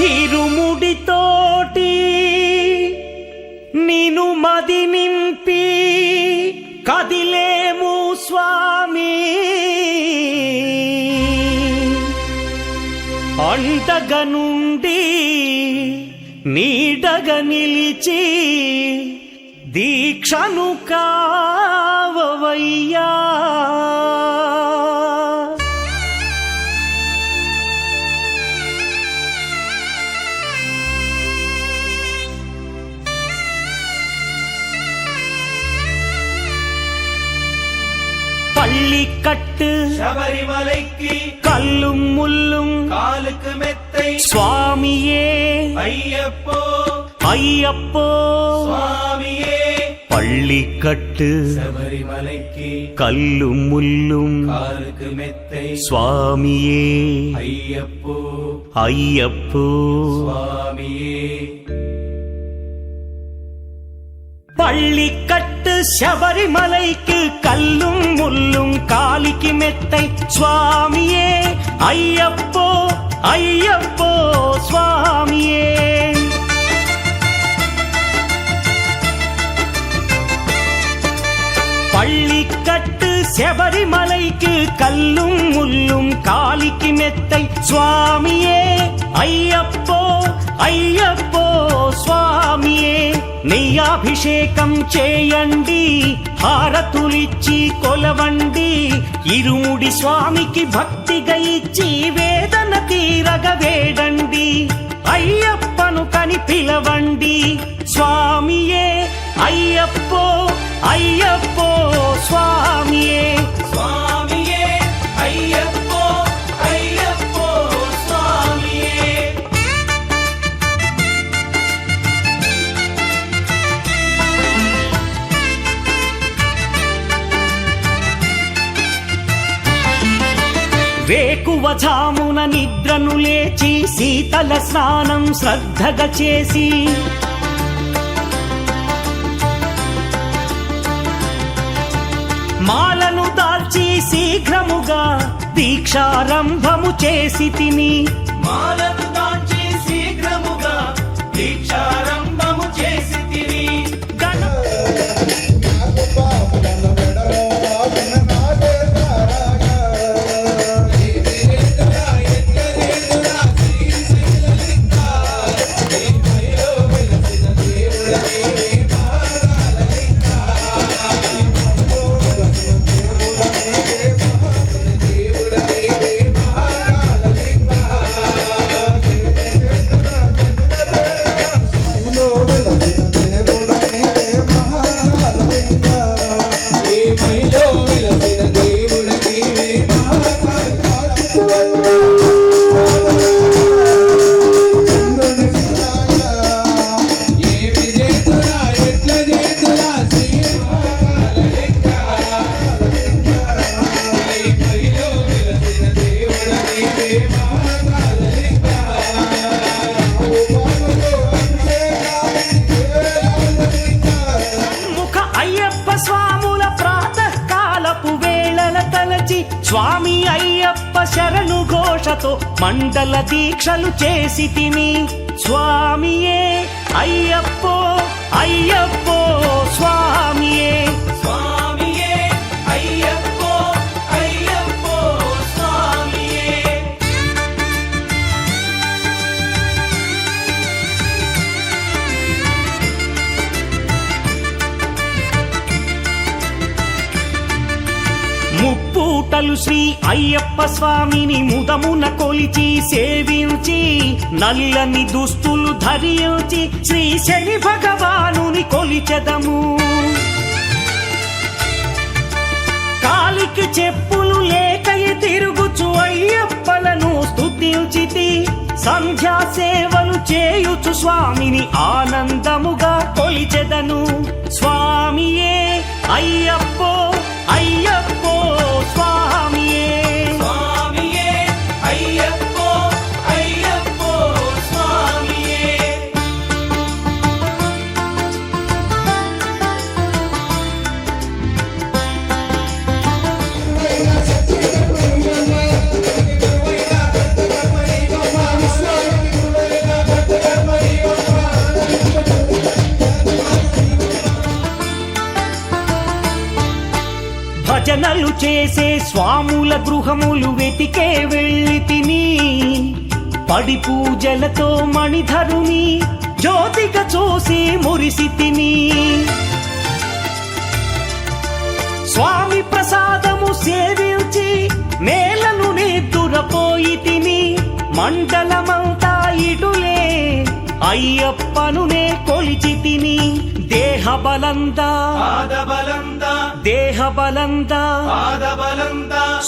ఇరుముడితోటి నిను మది నింపి కదిలేము స్వామి అండగ నుండి నీడగా నిలిచి దీక్షను కావవయ్యా பள்ளிக்கட்டு சபரிமலைக்கு கல்லும் முள்ளும் காலுக்கு மெத்தை சுவாமியே ஐயப்போ ஐயப்போ சுவாமியே பள்ளிக்கட்டு சபரிமலைக்கு கல்லும் முள்ளும் காலுக்கு மெத்தை சுவாமியே ஐயப்போ ஐயப்போ சுவாமியே பள்ளிக்கட்டு శబరిమలైకి కల్లుం ముల్లుం కాలికి మెత్తై స్వామియే అయ్యప్పో అయ్యప్పో స్వామియే பள்ளிக்கட்டு శబరిమలైకి కల్లుం ముల్లుం కాలికి మెత్తై స్వామియే అయ్యప్పో అయ్యప్పో స్వామియే నెయ్యాభిషేకం చేయండి హారతులిచ్చి కొలవండి ఇరుముడి స్వామికి భక్తిగా ఇచ్చి వేదన తీరగ వేడండి అయ్యప్పను కని పిలవండి స్వామియే అయ్యప్పో అయ్యప్పో స్వామియే స్వామియే అయ్యప్పో అయ్యప్పో స్వామియే వేకువజామున నిద్రను లేచి శీతల స్నానం శ్రద్ధగా చేసి మాలను దాల్చి శీఘ్రముగా దీక్షారంభము చేసి తిని మాలను దాల్చి శీఘ్రముగా దీక్షారంభము చేసి తిని స్వామి అయ్యప్ప శరణు ఘోషతో మండల దీక్షలు చేసి తిని స్వామియే అయ్యప్పో అయ్యప్పో స్వామియే స్వామియే అయ్యప్పో అయ్యప్పో స్వామియే ముప్పూటలు శ్రీ అయ్యప్ప స్వామిని ముదమున కొలిచి సేవించి నల్లని దుస్తులు ధరించి శ్రీ శని భగవానుని కొలిచెదము కాలికి చెప్పులు లేకయి తిరుగుచు అయ్యప్పలను స్తుతించితి సంధ్యా సేవలు చేయుచు స్వామిని ఆనందముగా కొలిచెదను స్వామియే అయ్యప్పో అయ్యప్పో స్వామియే స్వామియే అయ్యప్పో అయ్యప్పో స్వామియే చేసే స్వాముల గృహములు వెతికే వెళ్ళి తిని పడి పూజలతో మణిధరుని జ్యోతిగా చూసి మురిసి తిని స్వామి ప్రసాదము సేవించి నేలను నిద్దురపోయి తిని మండలమంతా ఇటులే అయ్యప్పనునే కొలిచి తిని దేహబలందా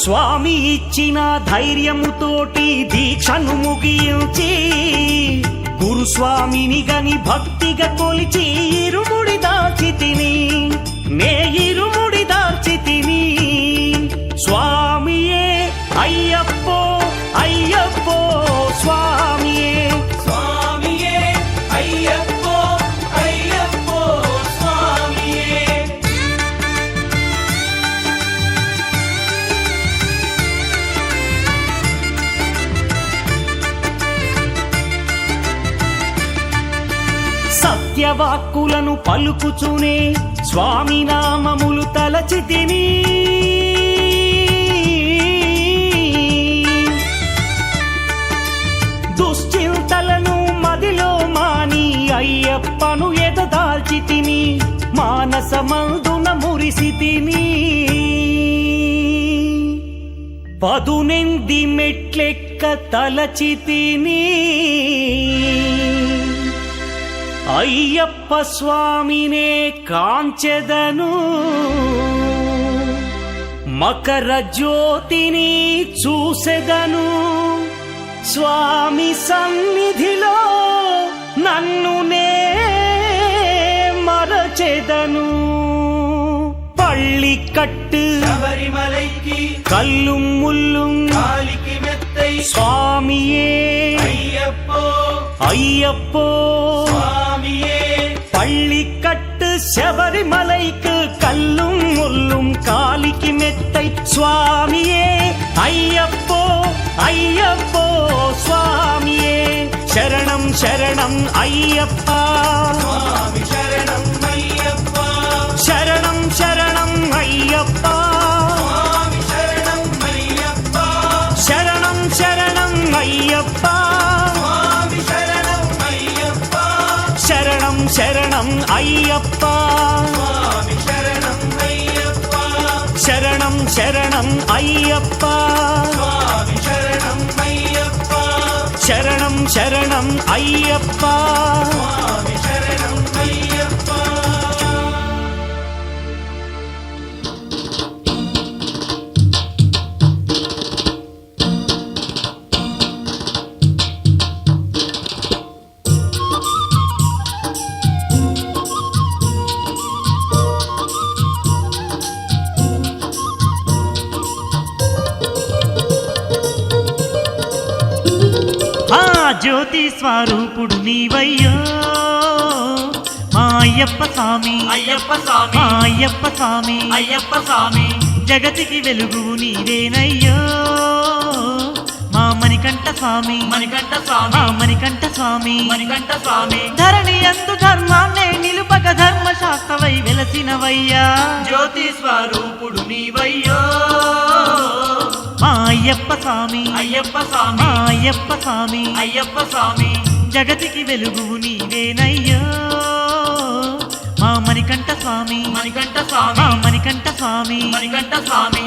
స్వామి ఇచ్చిన ధైర్యముతోటి దీక్షను ముగించి గురుస్వామిని గని భక్తిగా కొలిచి ఇరుముడి దాచి తిని నే ఇరుముడి దాచి తిని స్వామియే అయ్యప్పో అయ్యప్పో స్వామియే స్వామియే అయ్యప్పో అయ్యప్పో స్వామియే సత్యవాక్కులను పలుకుచునే స్వామి నామములు తలచి తిని దుశ్చింతలను మదిలో మాని అయ్యప్పను ఎదదాల్చి తిని మానసమందున మురిసి తిని పదునెంది మెట్లెక్క తలచి తిని అయ్యప్ప స్వామినే కాంచెదను మకర జ్యోతిని చూసెదను స్వామి సన్నిధిలో నన్నునే మరచెదను పళ్ళికట్టు శబరిమలైకి కల్లుం ముల్లుం కాలికి మెత్తై స్వామియే అయ్యప్పో అయ్యప్పో స్వామియే பள்ளிக்கட்டு శబరిమలైக்கு கல்லும் முள்ளும் காலிக்கு மெத்தை சுவாமியே ஐயப்போ ஐயப்போ சுவாமியே శరణం శరణం అయ్యప్పా స్వామి శరణం అయ్యప్పా శరణం శరణం అయ్యప్పా స్వామి శరణం అయ్యప్పా శరణం శరణం అయ్యప్పా స్వామి శరణం అయ్యప్పా శరణం శరణం అయ్యప్పా స్వామి శరణం అయ్యప్పా శరణం శరణం అయ్యప్పా స్వామి శరణం అయ్యప్పా శరణం శరణం అయ్యప్పా స్వామి శరణం అయ్యప్పా జ్యోతి స్వరూపుడు నీవయ్యో మా అయ్యప్ప స్వామి అయ్యప్ప స్వామి మా అయ్యప్ప స్వామి అయ్యప్ప స్వామి జగతికి వెలుగు నీవేనయ్యో మా మణికంఠ స్వామి మణికంఠ స్వామి మా మణికంఠ స్వామి మణికంఠ స్వామి ధరణి అందు ధర్మాన్నే నిలుపక ధర్మశాస్త్రవై వెలసినవయ్యా జ్యోతి స్వరూపుడు నీవయ్యో మా అయ్యప్ప స్వామి అయ్యప్ప స్వామి మా అయ్యప్ప స్వామి అయ్యప్ప స్వామి జగతికి వెలుగు నీవేనయ్యో మా మణికంఠ స్వామి మణికంఠ మా స్వామి మణికంఠ స్వామి మణికంఠ స్వామి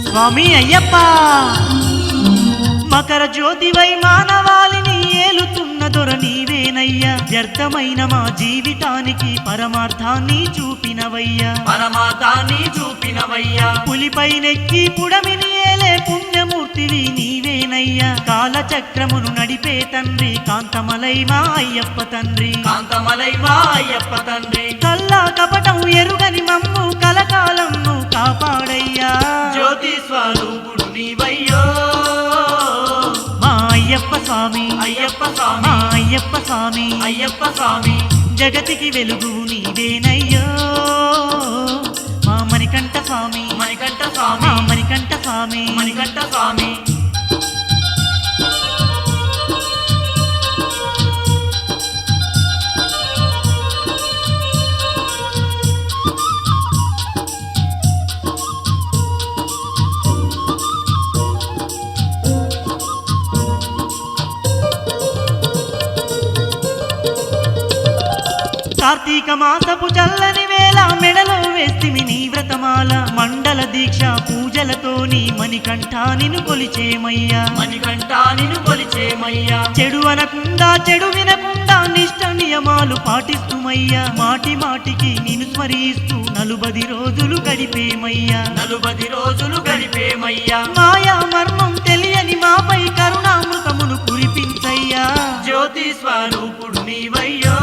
స్వామి అయ్యప్ప మకర జ్యోతివై మానవాళిని ఏలుతున్న దొర నీవేనయ్యా వ్యర్థమైన మా జీవితానికి పరమార్థాన్ని చూపినవయ్యా పరమార్థాన్ని చూపినవయ్యా పులిపై నెక్కి పుడమిని ఏలే పుణ్యమూర్తివి నీవేనయ్యా కాలచక్రమును నడిపే తండ్రి కాంతమలై మా అయ్యప్ప తండ్రి కాంతమలై మా అయ్యప్ప తండ్రి కల్లా కపటం ఎరుగని మమ్ము కలకాలము కాపాడయ్యా జ్యోతి స్వరూపుడు నీవయ్యో మా అయ్యప్ప స్వామి అయ్యప్ప మా స్వామి అయ్యప్ప స్వామి అయ్యప్ప స్వామి జగతికి వెలుగు నీవేనయ్యో మా మణికంఠ స్వామి మణికంఠ మా స్వామి మణికంఠ స్వామి మణికంఠ స్వామి కార్తీక మాసపు చల్లని వేళ మెడలో వేస్తిమి నీ వ్రతమాల మండల దీక్ష పూజలతో నీ మణికంఠ నిన్ను కొలిచేమయ్యా మణికంఠ నిన్ను కొలిచేమయ్యా చెడు అనకుండా చెడు వినకుండా నిష్ట నియమాలు పాటిస్తుమయ్యా మాటి మాటికి నిన్ను స్మరిస్తూ 40 రోజులు గడిపేమయ్యా 40 రోజులు గడిపేమయ్యా మాయా మర్మం తెలియని మాపై కరుణామృతమును కురిపించయ్యా జ్యోతి స్వరూపుడు నీవయ్యో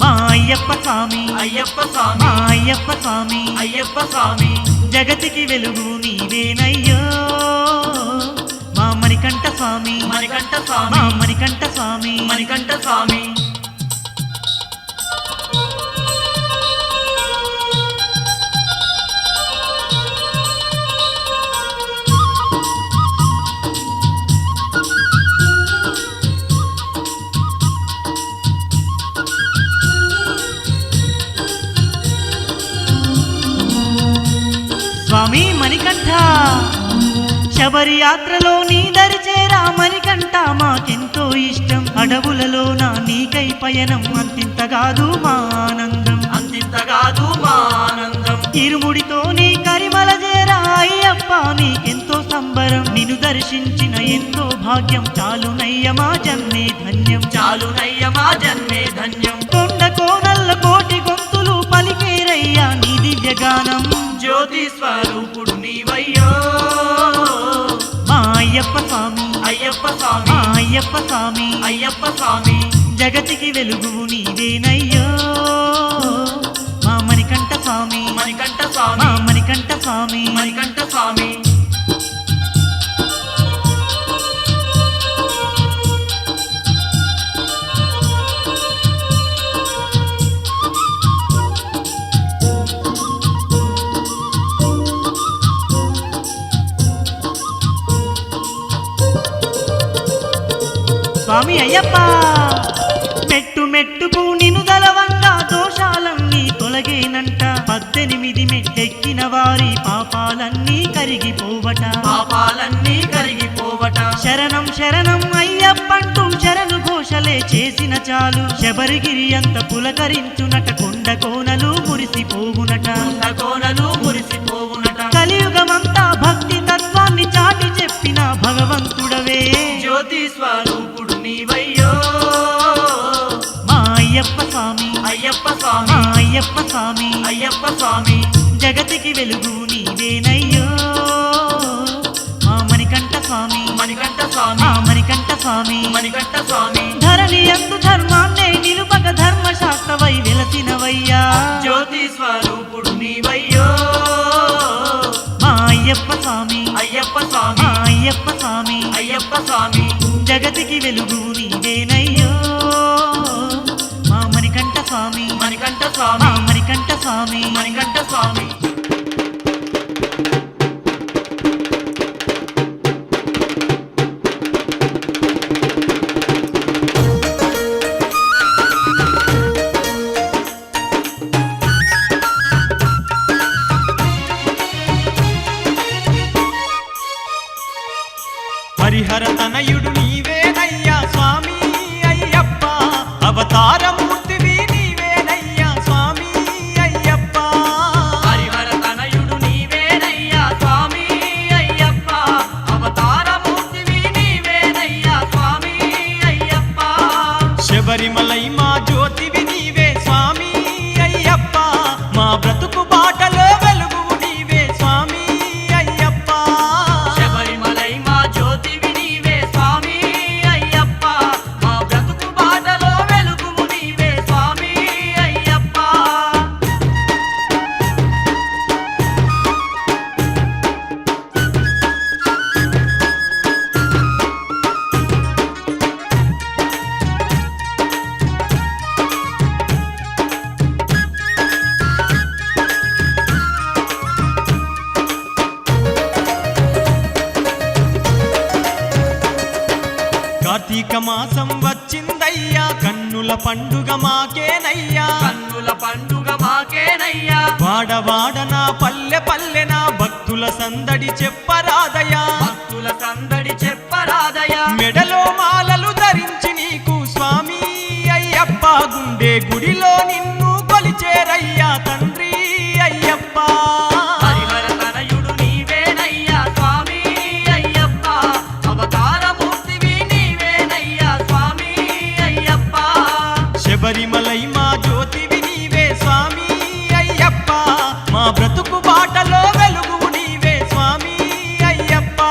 మా అయ్యప్ప స్వామి అయ్యప్ప మా స్వామి అయ్యప్ప స్వామి అయ్యప్ప స్వామి జగతికి వెలుగు నీవేనయ్యో మా మణికంఠ స్వామి మణికంఠ మా స్వామి మణికంఠ స్వామి మణికంఠ స్వామి స్వామి మణికంఠ శబరి యాత్రలో నీ దరిచేరా మణికంఠ మాకెంతో ఇష్టం అడవులలో నా నీకై పయనం అంతింతగాదు మా ఆనందం అంతింతగాదు మా ఆనందం ఇరుముడితో నీ కరిమల చేరా అయ్యప్ప నీకెంతో సంబరం నిన్ను దర్శించిన ఎంతో భాగ్యం చాలునయ్య మా జన్మే ధన్యం చాలునయ్య మా జన్మే ధన్యం కొండ కోనల్ల కోటి గొంతులు పలికేరయ్యా నీ దివ్యగానం జ్యోతి స్వరూపుడు నీవయ్యో మా అయ్యప్ప స్వామి అయ్యప్ప మా స్వామి అయ్యప్ప స్వామి అయ్యప్ప స్వామి జగతికి వెలుగు నీవేనయ్యో మా మణికంఠ స్వామి మణికంఠ మా స్వామి మణికంఠ స్వామి మణికంఠ స్వామి స్వామి అయ్యప్ప మెట్టు మెట్టుకు నిన్ను దలవంగా దోషాలన్నీ తొలగేనంట 18 మెట్టెక్కిన వారి పాపాలన్నీ కరిగిపోవట పాపాలన్నీ కరిగిపోవట శరణం శరణం అయ్యప్పంటూ శరణు ఘోషలే చేసిన చాలు శబరిగిరి అంత పులకరించునట కొండ కోనలు మురిసిపోవునట కోనలు మురిసిపోవునట కలియుగమంతా భక్తి తత్వాన్ని చాటి చెప్పిన భగవంతుడవే జ్యోతి స్వరూపుడు నీవయ్యో మా అయ్యప్ప స్వామి అయ్యప్ప మా స్వామి అయ్యప్ప స్వామి అయ్యప్ప స్వామి జగతికి వెలుగు నీవేనయ్యో మా మణికంఠ స్వామి మణికంఠ మా స్వామి మణికంఠ స్వామి మణికంఠ స్వామి ధరణి ఎందు ధర్మాన్నే నిలుపక ధర్మశాస్త్రవై వెలసినవయ్యా జ్యోతి స్వరూపుడు నీవయ్యో మా అయ్యప్ప స్వామి అయ్యప్ప మా స్వామి అయ్యప్ప స్వామి అయ్యప్ప స్వామి జగతికి వెలుగు నీవేనయ్యో మా మణికంఠ స్వామి మణికంఠ మా స్వామి మణికంఠ స్వామి మణికంఠ స్వామి హరిహర తనయుడు నీవేనయ్యా స్వామి అయ్యప్ప అవతారమూర్తివి నీవేనయ్యా స్వామి అయ్యప్ప హరిహర తనయుడు నీవేనయ్యా స్వామి అయ్యప్ప అవతారమూర్తివి నీవేనయ్యా స్వామి అయ్యప్ప శబరిమలై మా జ్యోతివి నీవే స్వామి అయ్యప్ప మా బ్రతుకు బాటలో వెలుగువు నీవే స్వామి అయ్యప్ప శబరిమలై మా జ్యోతివి నీవే స్వామి అయ్యప్ప మా బ్రతుకు బాటలో వెలుగుము నీవే స్వామి అయ్యప్ప మాసం వచ్చిందయ్యా కన్నుల పండుగ మాకేనయ్యా కన్నుల పండుగ మాకేనయ్యా వాడవాడ నా పల్లె పల్లె నా భక్తుల సందడి చెప్పరాదయా భక్తుల సందడి చెప్పరాదయా మెడలో మాలలు ధరించి నీకు స్వామి అయ్యప్ప గుండె గుడిలో నిన్ను కొలిచేరయ్యా తండ్రి అయ్యప్ప హరిహర తనయుడు నీవేనయ్యా స్వామి అయ్యప్ప అవతారమూర్తివి నీవేనయ్యా స్వామి అయ్యప్ప శబరిమలై మా జ్యోతివి నీవే స్వామి అయ్యప్ప మా బ్రతుకు బాటలో వెలుగు నీవే స్వామి అయ్యప్ప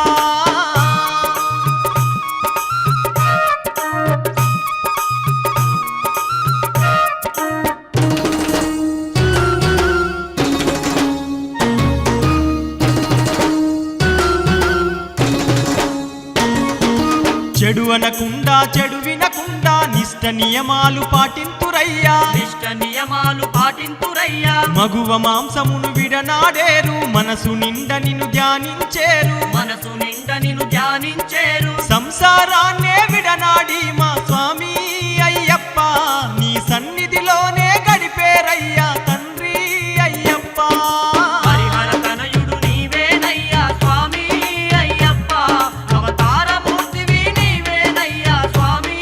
చెడు అనకుండా చెడు వినకుండా నిష్ట నియమాలు పాటింతురయ్యా నిష్ట నియమాలు పాటింతురయ్యా మగువ మాంసమును విడనాడేరు మనసు నిండ నిన్ను ధ్యానించేరు మనసు నిండా నిన్ను ధ్యానించేరు సంసారాన్నే విడనాడి మా స్వామి అయ్యప్ప నీ సన్నిధిలోనే గడిపేరయ్యా తండ్రి అయ్యప్ప హరిహర తనయుడు నీవేనయ్యా స్వామి అయ్యప్ప అవతారమూర్తివి నీవేనయ్యా స్వామి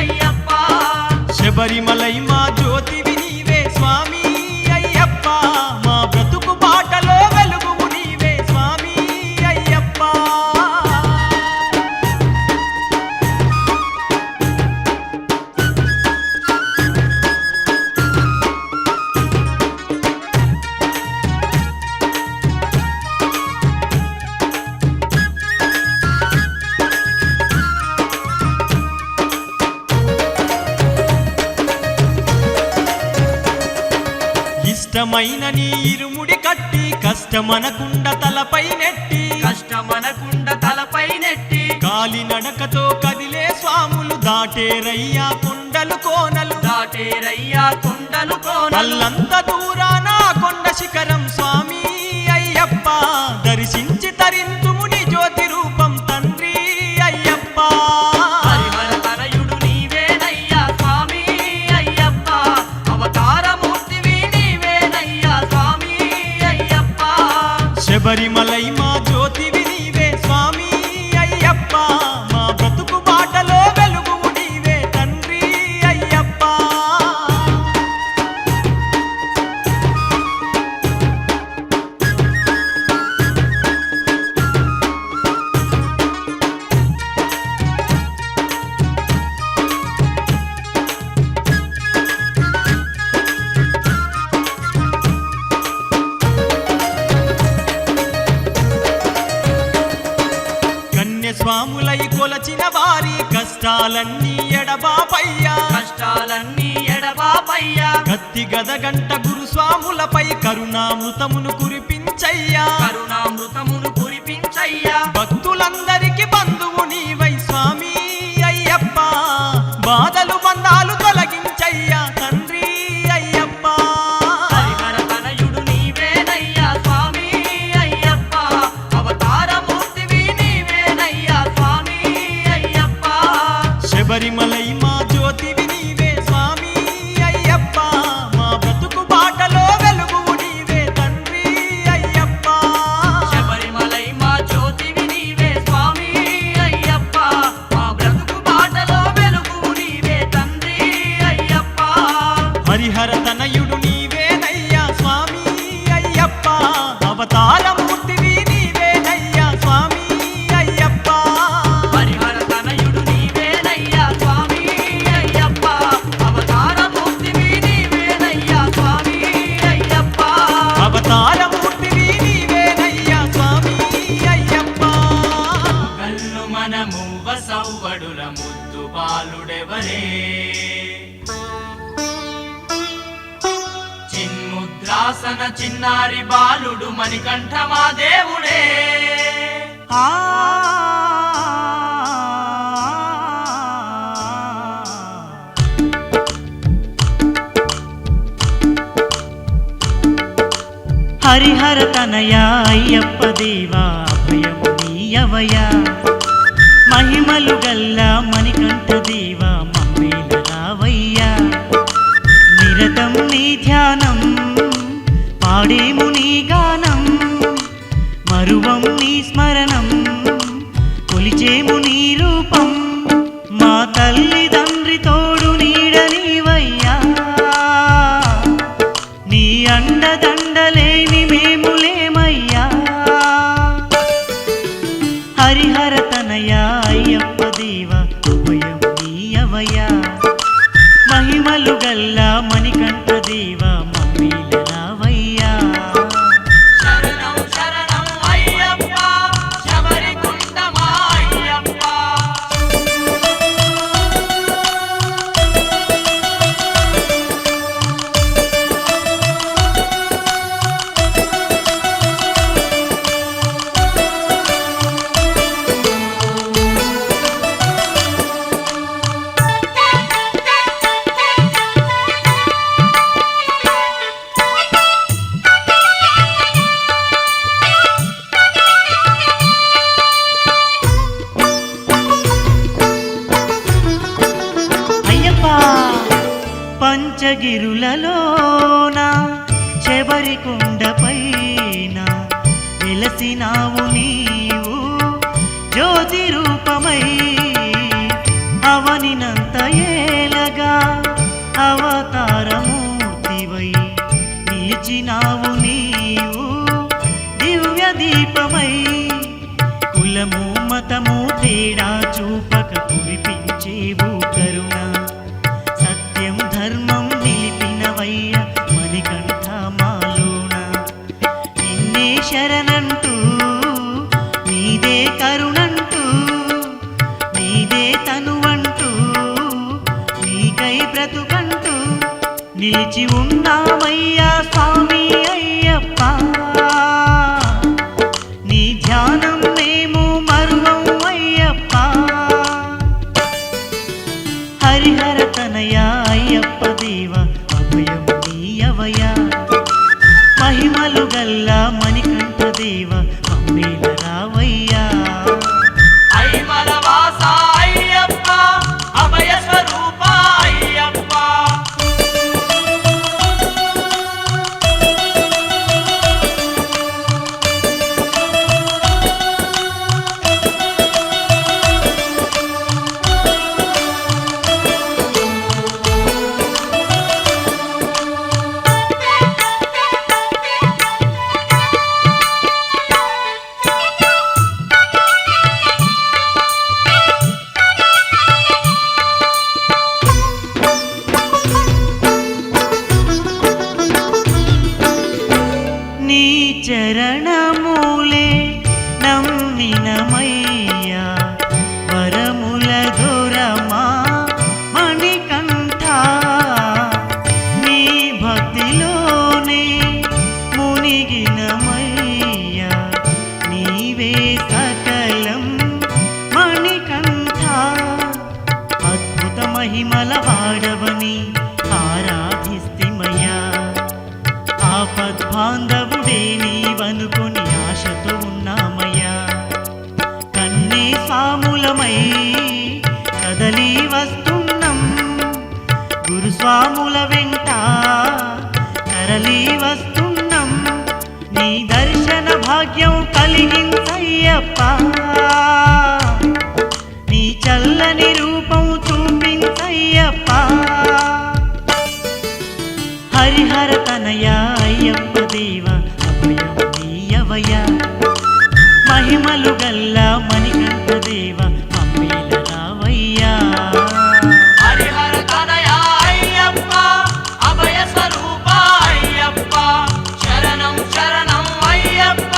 అయ్యప్ప శబరిమలై మా జ్యోతివి నీవే స్వామి అయ్యప్ప మా బ్రతుకు బాటలో వెలుగు నీవే స్వామి అయ్యప్ప ఇష్టమైన నీ ఇరుముడి కట్టి కష్టమనకుండ తలపై నెట్టి కష్టమనకుండ తలపై నెట్టి కాలి నడకతో కదిలే స్వాములు దాటేరయ్యా కొండలు కోనలు దాటేరయ్యా కొండలు కోనలు అల్లంత దూరాన కొండ శిఖరం స్వామి అయ్యప్ప దర్శించి తరింతుముని జ్యోతి రూపం తండ్రి అయ్యప్ప హరిహర తనయుడు నీవేనయ్యా స్వామి అయ్యప్ప అవతారమూర్తివి నీవేనయ్యా స్వామి అయ్యప్ప శబరిమలై మా జ్యోతివి నీవే స్వామి అయ్యప్ప మా బ్రతుకు బాటలో వెలుగు నీవే తండ్రి అయ్యప్ప కన్యస్వాములై కొలచిన వారి కష్టాలన్నీ ఎడబాపయ్యా కష్టాలన్నీ ఎడబాపయ్యా కత్తి గదగంట గురుస్వాములపై కరుణామృతమును కురిపించయ్యా కరుణామృతమును కురిపించయ్యా భక్తులందరికి బంధువు నీవై స్వామి అయ్యప్ప బాధలు బంధాలు తొలగించయ్యా తండ్రి అయ్యప్ప హరిహర తనయుడు నీవేనయ్యా స్వామి అయ్యప్ప అవతారమూర్తివి నీవేనయ్యా స్వామి అయ్యప్ప శబరిమలై మా జ్యోతివి నీవే స్వామి అయ్యప్ప మా బ్రతుకు బాటలో వెలుగు నీవే తండ్రి అయ్యప్ప శబరిమలై మా జ్యోతివి నీవే స్వామి అయ్యప్ప మా బ్రతుకు బాటలో వెలుగు నీవే తండ్రి అయ్యప్ప హరిహర తనయుడు నీవేనయ్యా స్వామి అయ్యప్ప అవతారమూర్తివి నీవేనయ్యా స్వామి అయ్యప్ప హరిహర తనయుడు నీవేనయ్యా స్వామి అయ్యప్ప అవతారమూర్తివి నీవేనయ్యా స్వామి అయ్యప్ప అవతారమూర్తివి నీవేనయ్యా స్వామి అయ్యప్ప కల్లు మనము వసవ్వడుల ముద్దు బాలుడెవరే చిన్ముద్రాసన చిన్నారి బాలుడు మణికంఠ మా దేవుడే ఆ హరిహర తనయా అయ్యప్ప దేవా అభయము నీయవయా మహిమలు గల్లా మణికంఠ దేవా మమ్మేల రావయ్యా నిరతం నీ ధ్యానం పాడేము నీ గానం మరువం నీ స్మరణం కొలిచేము నీ రూపం మా తల్లిదండ్రి తోడు నీడ నీవయ్యా నీ అండదండలేని మేములేమయ్యా హరిహర తనయా అయ్యప్ప దేవా అభయం నీయవయ్యా మహిమలు గల్లా మణికంఠ దేవా మమ్మేల రావయ్యా శరణం శరణం అయ్యప్ప శబరికుండమా అయ్యప్ప అయ్యప్ప పంచగిరులలోన శబరికొండపైన వెలసినావు నీవు జ్యోతి రూపమై అవనినంత ఏలగా అవతారమూర్తివై నిలిచినావు నీవు దివ్య దీపమై కులము మతము తేడా చూపక కురిపించేవు కరుణ సత్యం ధర్మం నిలిపినవయ్య మణికంఠ మాలోన నిన్నే శరణంటూ నీదే కరుణంటూ నీదే తనువంటూ నీకై బ్రతుకంటూ నిలిచి ఉన్నామయ్యా స్వామి అయ్యప్ప నీ ధ్యానం మేము మరువం అయ్యప్ప హరిహర తనయా అయ్యప్ప దేవా అభయం నీయవయ్యా మహిమలు గల్లా మణికంఠ దేవా మమ్మేల రావయ్యా ఐమల వాస అయ్యప్ప అభయ స్వరూప అయ్యప్ప నీ చరణమూలే నమ్మినమయ్యా వరముల దొరమా మణికంఠ నీ భక్తిలోనే మునిగినమయ్యా నీవే సకలం మణికంఠ అద్భుత మహిమల వాడవని ఆరాధిస్తిమయ్యా ఆపద్బాంధవుడే నీవనుకొని ఆశతో ఉన్నామయ్యా కన్నే స్వాములమై కదలి వస్తున్నాం గురుస్వాముల వెంట తరలి వస్తున్నాం నీ దర్శన భాగ్యం కలిగించయ్యప్ప నీ చల్లని రూపం చూపించయ్యప్ప హరిహర తనయా అయ్యప్ప దేవా అభయం నీయవయ్యా మహిమలు గల్లా మణికంఠ దేవా మమ్మేల రావయ్యా హరిహర తనయా అయ్యప్ప అభయ స్వరూప అయ్యప్ప శరణం శరణం అయ్యప్ప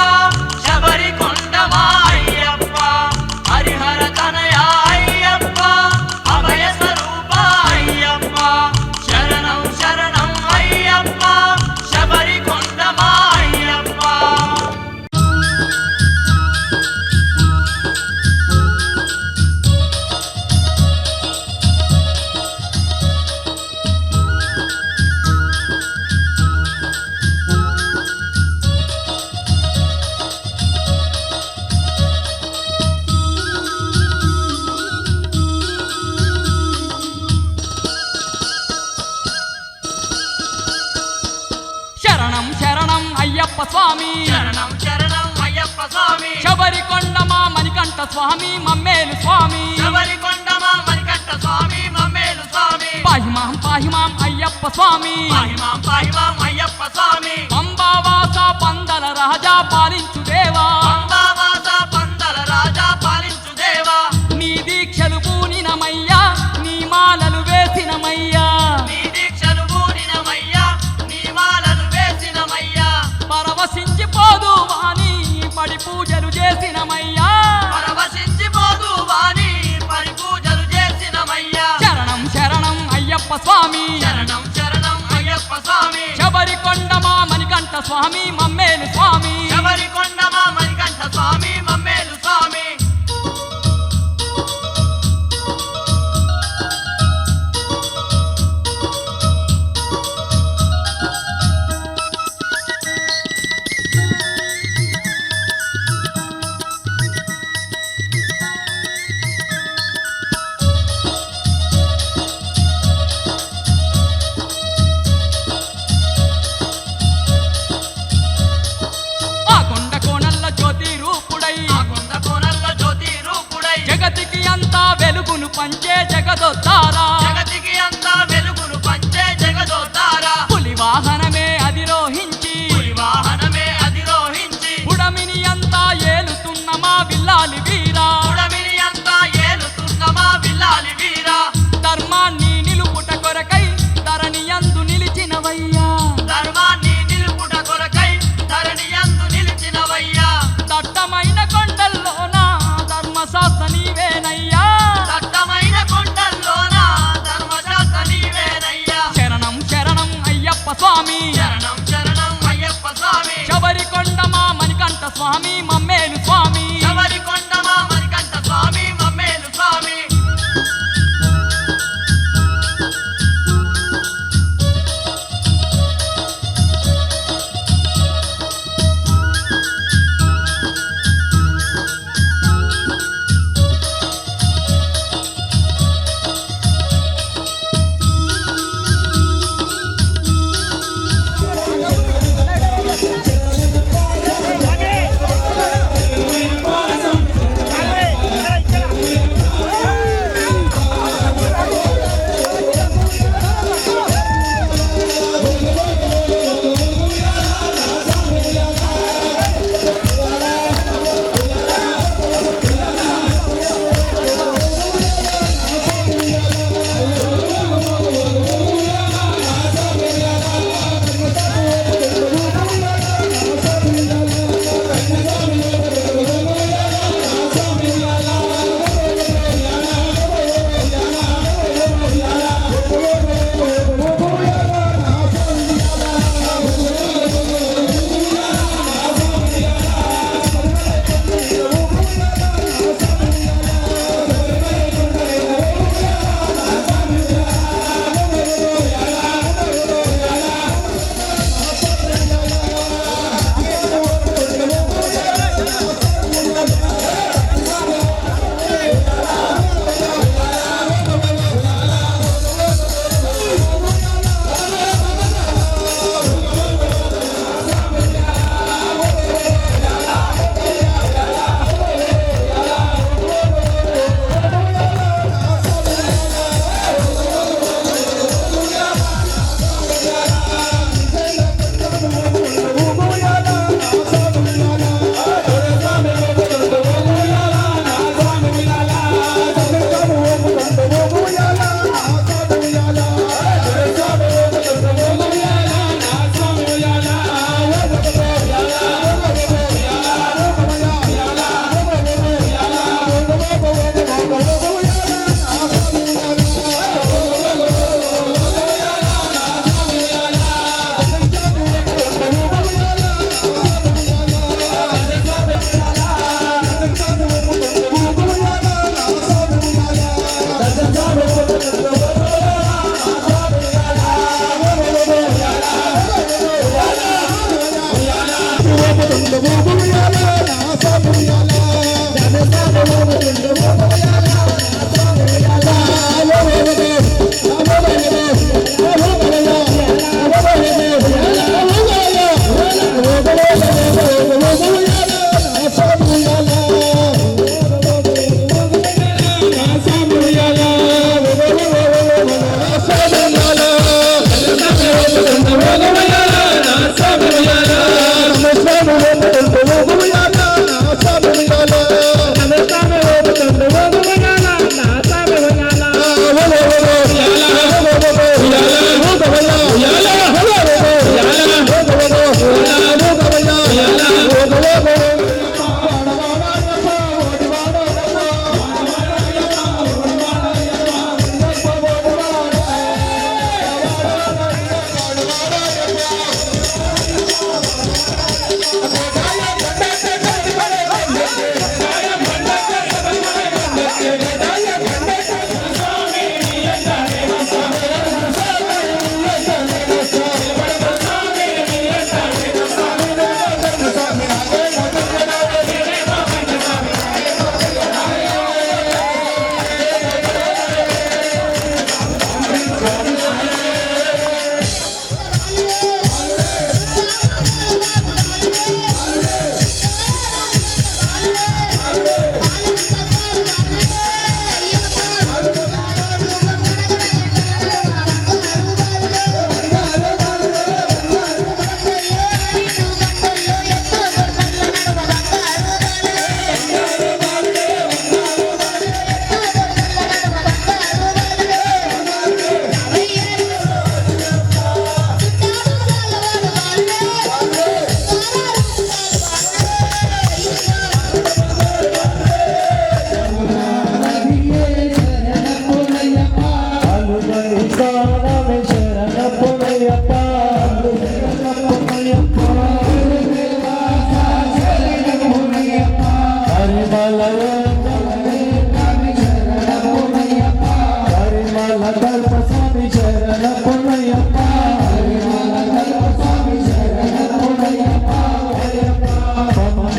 శబరికొండమా అయ్యప్ప హరిహర తనయా అయ్యప్ప అభయ స్వరూప అయ్యప్ప శరణం శరణం అయ్యప్ప శబరికొండమా అయ్యప్ప అయ్యప్ప స్వామి శరణం శరణం అయ్యప్ప స్వామి శబరికొండ మా మణికంఠ స్వామి మమ్మేలు స్వామి శబరికొండ మా మణికంఠ స్వామి మమ్మేలు స్వామి పాహిమాం అయ్యప్ప స్వామి పాహిమాం అయ్యప్ప స్వామి పంబావాస పందల రాజా పాలించు దేవా పంబావాస పందల రాజా పాలించు దేవా నీ దీక్షలు పూనినమయ్యా నీ మాలలు వేసినమయ్యా నీ దీక్షలు పూనినమయ్యా నీ మాలలు వేసినమయ్యా పరవశించిపోదు వాణి పడి పూజలు చేసినమయ్యా పరవశించిపోదు వాణి పరి పూజలు చేసినమయ్యా శరణం శరణం అయ్యప్ప స్వామి శరణం శరణం అయ్యప్ప స్వామి శబరికొండ మా మణికంఠ స్వామి మమ్మేలు స్వామి శబరికొండ మా మణికంఠ స్వామి మమ్మేలు స్వామి ఆ కొండ కోణల్ల జ్యోతి రూపుడై ఆ కొండ కోనల్లో జ్యోతి రూపుడై జగతికి అంతా వెలుగును పంచే జగదొద్దారా జగతికి అంతా వెలుగును పంచే జగదోతారా పులి వాహనమే అధిరోహించి పులి వాహనమే అధిరోహించి పుడమిని అంతా ఏలుతున్న మా విల్లాలి వీరా పుడమిని అంతా ఏలుతున్న మా విల్లాలి వీరా ధర్మాన్ని నిలుపుట కొరకై ధరణి యందు నిలిచినవయ్యా ధర్మాన్ని నిలుపుట కొరకై ధరణి యందు నిలిచినవయ్యా దట్టమైన కొండల్లోన ధర్మశాస్త్ర నీవేనయ్యా దట్టమైన కొండల్లోన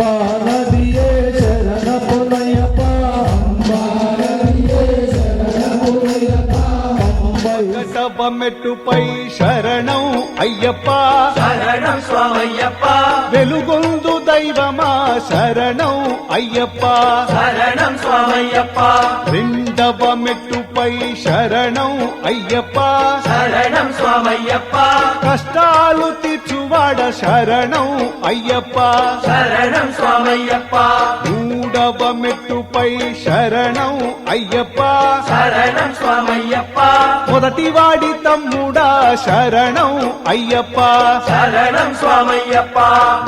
అంబా నదియే శరణపునయ్యప్ప అంబా నదియే శరణపునయ్యప్ప మెట్టుపై శరణం అయ్యప్ప శరణం స్వామయ్యప్ప వెలుగొందు దైవమా శరణం అయ్యప్ప శరణం స్వామయ్యప్ప రెండవ మెట్టుపై శరణం అయ్యప్ప శరణం స్వామయ్యప్ప కష్టాలు తీర్చువాడ శరణం అయ్యప్ప శరణం స్వామయ్యప్ప మూడవ మెట్టుపై శరణం అయ్యప్ప శరణం స్వామయ్యప్ప మొదటి వాడి తమ్ముడా శరణం అయ్యప్ప శరణం స్వామయ్యప్ప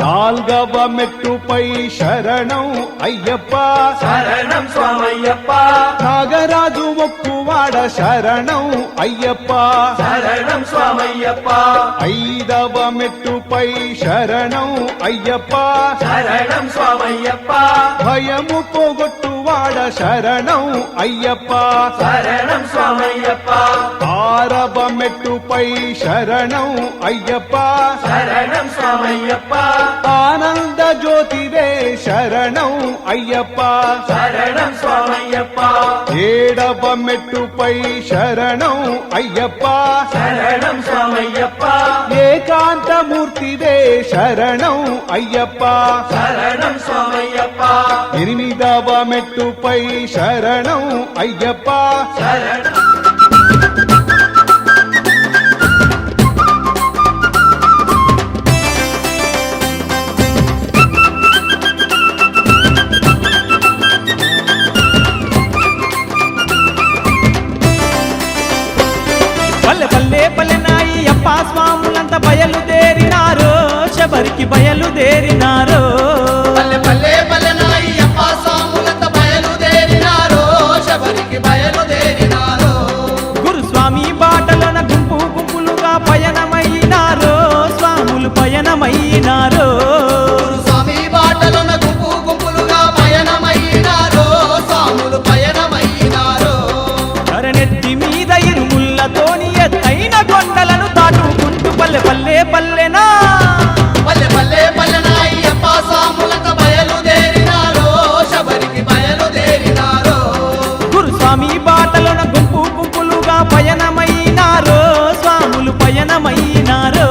నాల్గవ మెట్టుపై శరణం అయ్యప్ప శరణం స్వామయ్యప్ప నాగరాజు మొక్కువాడ శరణం అయ్యప్ప శరణం స్వామయ్యప్ప ఐదవ మెట్టుపై శరణం అయ్యప్ప శరణం స్వామయ్యప్ప భయము పోగొట్టువాడ శరణం అయ్యప్ప శరణం స్వామయ్యప్ప ఆరవ మెట్టుపై శరణం అయ్యప్ప శరణం స్వామయ్యప్ప ఆనంద జ్యోతివే శరణం అయ్యప్ప శరణం స్వామయ్యప్ప ఏడవ మెట్టుపై శరణం అయ్యప్ప శరణం స్వామయ్యప్ప ఏకాంతమూర్తివే శరణం అయ్యప్ప శరణం స్వామయ్యప్ప ఎనిమిదవ మెట్టుపై శరణం అయ్యప్ప శరణం పల్లె పల్లె పల్లెనాయి అప్ప స్వాములంతా బయలుదేరినారో శబరికి బయలుదేరినారో పల్లె పల్లె పల్లెనాయి అప్ప స్వాములంతా బయలుదేరినారో శబరికి బయలుదేరినారో గురుస్వామి బాటలోన గుంపు గుంపులుగా పయనమైనారో స్వాములు పయనమైనారో స్వామి బాటలోన గుంపు గుంపులుగా పయనమైనారో స్వాములు పయనమైనారో కరనెత్తి మీద ఇరుముళ్ళతోని ఎత్తైన కొండలను దాటుకుంటూ పల్లె పల్లె పల్లెనా పల్లె పల్లె పల్లెనాయి అప్ప స్వాములంతా బయలుదేరినారో శబరికి బయలుదేరినారో గురుస్వామి బాటలోన గుంపు గుంపులుగా పయనమైనారో స్వాములు పయనమైనారో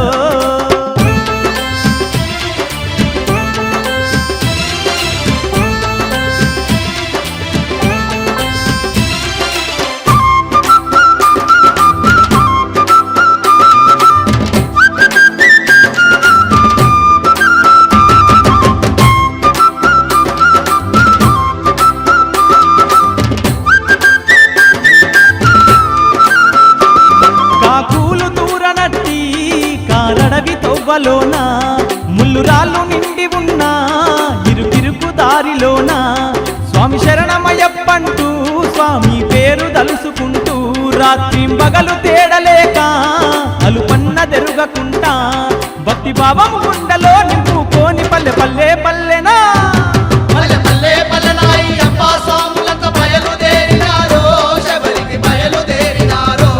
కాకులు దూరనట్టి కారడవి తవ్వలోన ముల్లురాళ్ళు నిండి ఉన్న ఇరుకిరుకు దారిలోన స్వామి శరణమయ్యప్పంటూ స్వామి పేరు తలుసుకుంటూ రాత్రి పగలు తేడలేక అలుపన్న దెరుగకుంటా భక్తి భావం గుండెలో నింపుకోని పల్లె పల్లె పల్లెనా పల్లె పల్లె పల్లెనాయి అప్ప స్వాములంతా బయలుదేరినారో శబరికి బయలుదేరినారో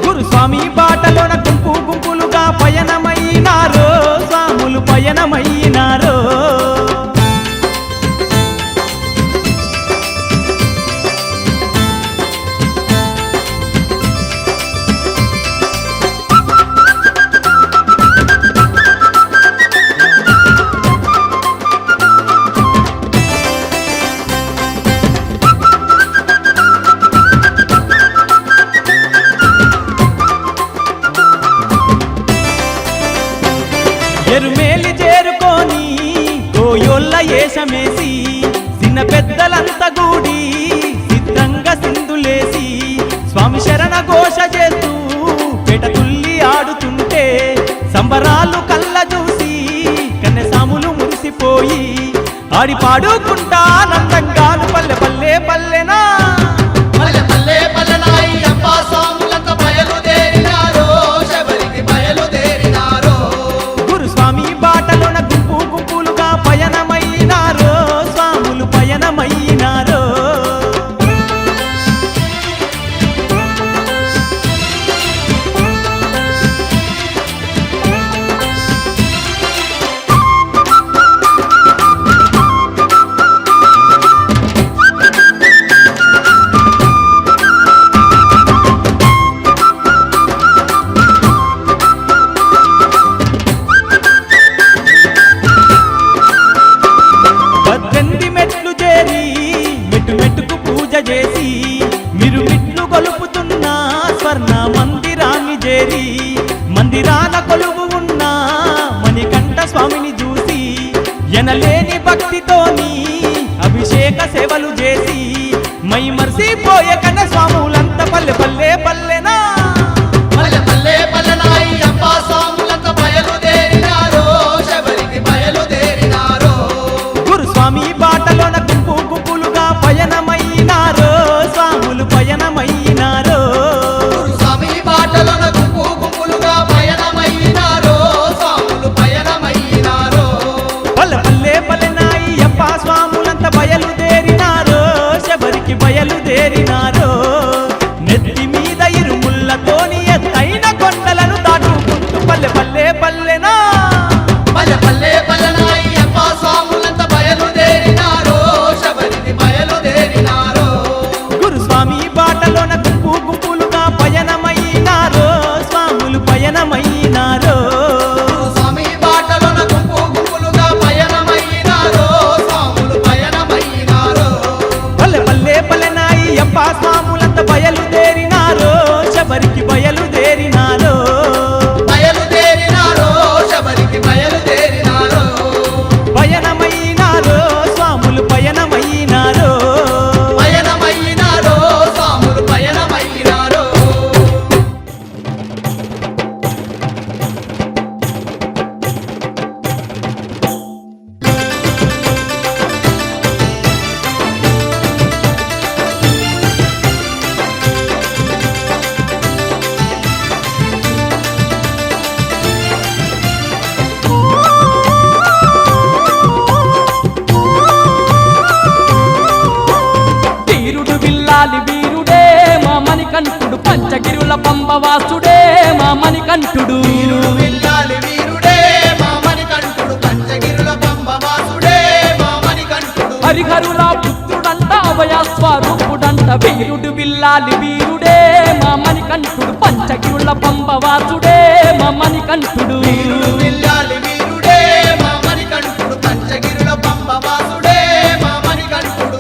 గురుస్వామి బాటలోన గుంపు గుంపులుగా పయనమైనారో స్వాములు పయనమైనారో ఎరుమేలి చేరుకొని కోయోళ్ళ ఏషమేసి చిన్న పెద్దలంతా గూడి సిద్ధంగా సింధులేసి స్వామి శరణ ఘోష చేస్తూ పెట తుల్లి ఆడుతుంటే సంబరాలు కళ్ళ చూసి కన్నెసాములు మురిసిపోయి ఆడి పాడుకుంటా ఆనందంగాను పల్లె పల్లె పల్లెనా పల్లె పల్లె పల్లెనాయి అప్ప స్వాములంతా బయలుదేరినారో శబరికి బయలుదేరినారో గురుస్వామి బాటలోన గుంపు గుంపులుగా పయనమైనారో స్వాములు పయనమైనారో ఎనలేని భక్తితోని అభిషేక సేవలు చేసి మై మర్సిపోయే కన్న స్వాములంత పల్లె పల్లె పల్లెనా పల్లె పల్లె పల్లెనాయి అప్పా స్వాములంత బయలుదేరినారో శబరికి బయలుదేరినారో గురుస్వామి బాటలోన గుంపు గుంపులుగా పయనమైనారో స్వాములు పయనమైనారో స్వామి బాటలోన గుంపు గుంపులుగా పయనమైనారో స్వాములు పయనమైనారో పల్లె పల్లె పల్లెనాయి అప్ప స్వాములంత బయలుదేరినారో శబరికి బయలుదేరినారో నెత్తి మీద ఇరుముళ్ళతోని ఎత్తైన కొండలను దాటుకుంటూ పల్లె పల్లె పల్లెనా పల్లె పల్లె పల్లెనాయి అప్పా స్వాములంత బయలుదేరినారో శబరికి బయలుదేరినారో గురుస్వామి బాటలోన గుంపు గుంపులుగా పయనమైనారో స్వాములు పయనమైనారో స్వామి బాటలోన గుంపు గుంపులుగా పయనమైనారో స్వాములు పయనమైనారో పల్లె పల్లె పల్లెనాయి అప్ప స్వాములంత బయలుదేరినారో శబరికి బయలుదేరినారో బయలుదేరినారో శబరికి బయలుదేరినారో పయనమైనారో స్వాములు పయనమైనారో పయనమైనారో స్వాములు పయనమైనారో వీరుడు విల్లాలి వీరుడే మా మణికంఠుడు పంచగిరుల పంబవాసుడే మా మణికంఠుడు వీరుడు విల్లాలి వీరుడే మా మణికంఠుడు పంచగిరుల పంబవాసుడే మా మణికంఠుడు హరిహరుల పుత్రుడంట అభయస్వరూపుడంట వీరుడు విల్లాలి వీరుడే మా మణికంఠుడు పంచగిరుల పంబవాసుడే మా మణికంఠుడు వీరుడు విల్లాలి వీరుడే మా మణికంఠుడు పంచగిరుల పంబవాసుడే మా మణికంఠుడు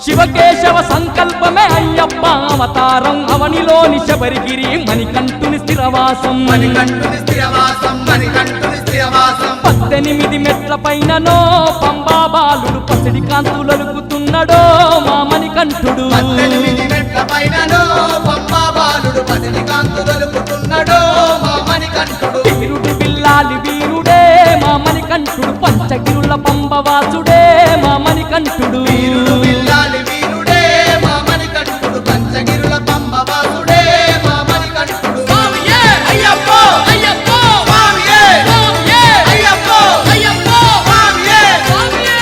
శివకేశవ సంకల్పమే అయ్యప్ప అవతారం అవనిలోని శబరిగిరి మణికంఠుని స్థిరవాసం మణికంఠుని స్థిరవాసం మణికంఠుని స్థిరవాసం 18 మెట్ల పైననో పంబా బాలుడు పసిడి కాంతులొలుకుతున్నడో మా మణికంఠుడు 18 మెట్ల పైననో పంబా బాలుడు పసిడి కాంతులొలుకుతున్నడో మా మణికంఠుడు వీరుడు బిల్లాలి వీరుడే మా మణికంఠుడు పంచగిరుల పంబవాసుడే మా మణికంఠుడు వీరుడు విల్లాలి వీరుడే మా మణికంఠుడు పంచగిరుల పంబవాసుడే మా మణికంఠుడు స్వామియే అయ్యప్పో అయ్యప్పో స్వామియే స్వామియే అయ్యప్పో అయ్యప్పో స్వామియే స్వామియే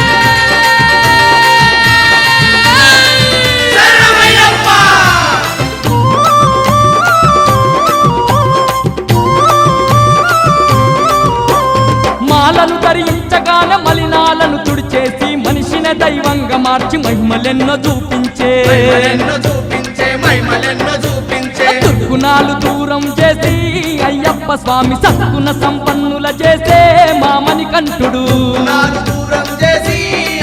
శరణమయ్యప్ప మాలను ధరించగానే మలినాలను తుడిచేసి మనిషిని దైవంగా మార్చి మహిమలెన్నో చూపించే మహిమలెన్నో చూపించే మహిమలెన్నో చూపించే దుర్గుణాలు దూరం చేసి అయ్యప్ప స్వామి సద్గుణ సంపన్నుల చేసే మా మణికంఠుడు నాలు దూరం చేసి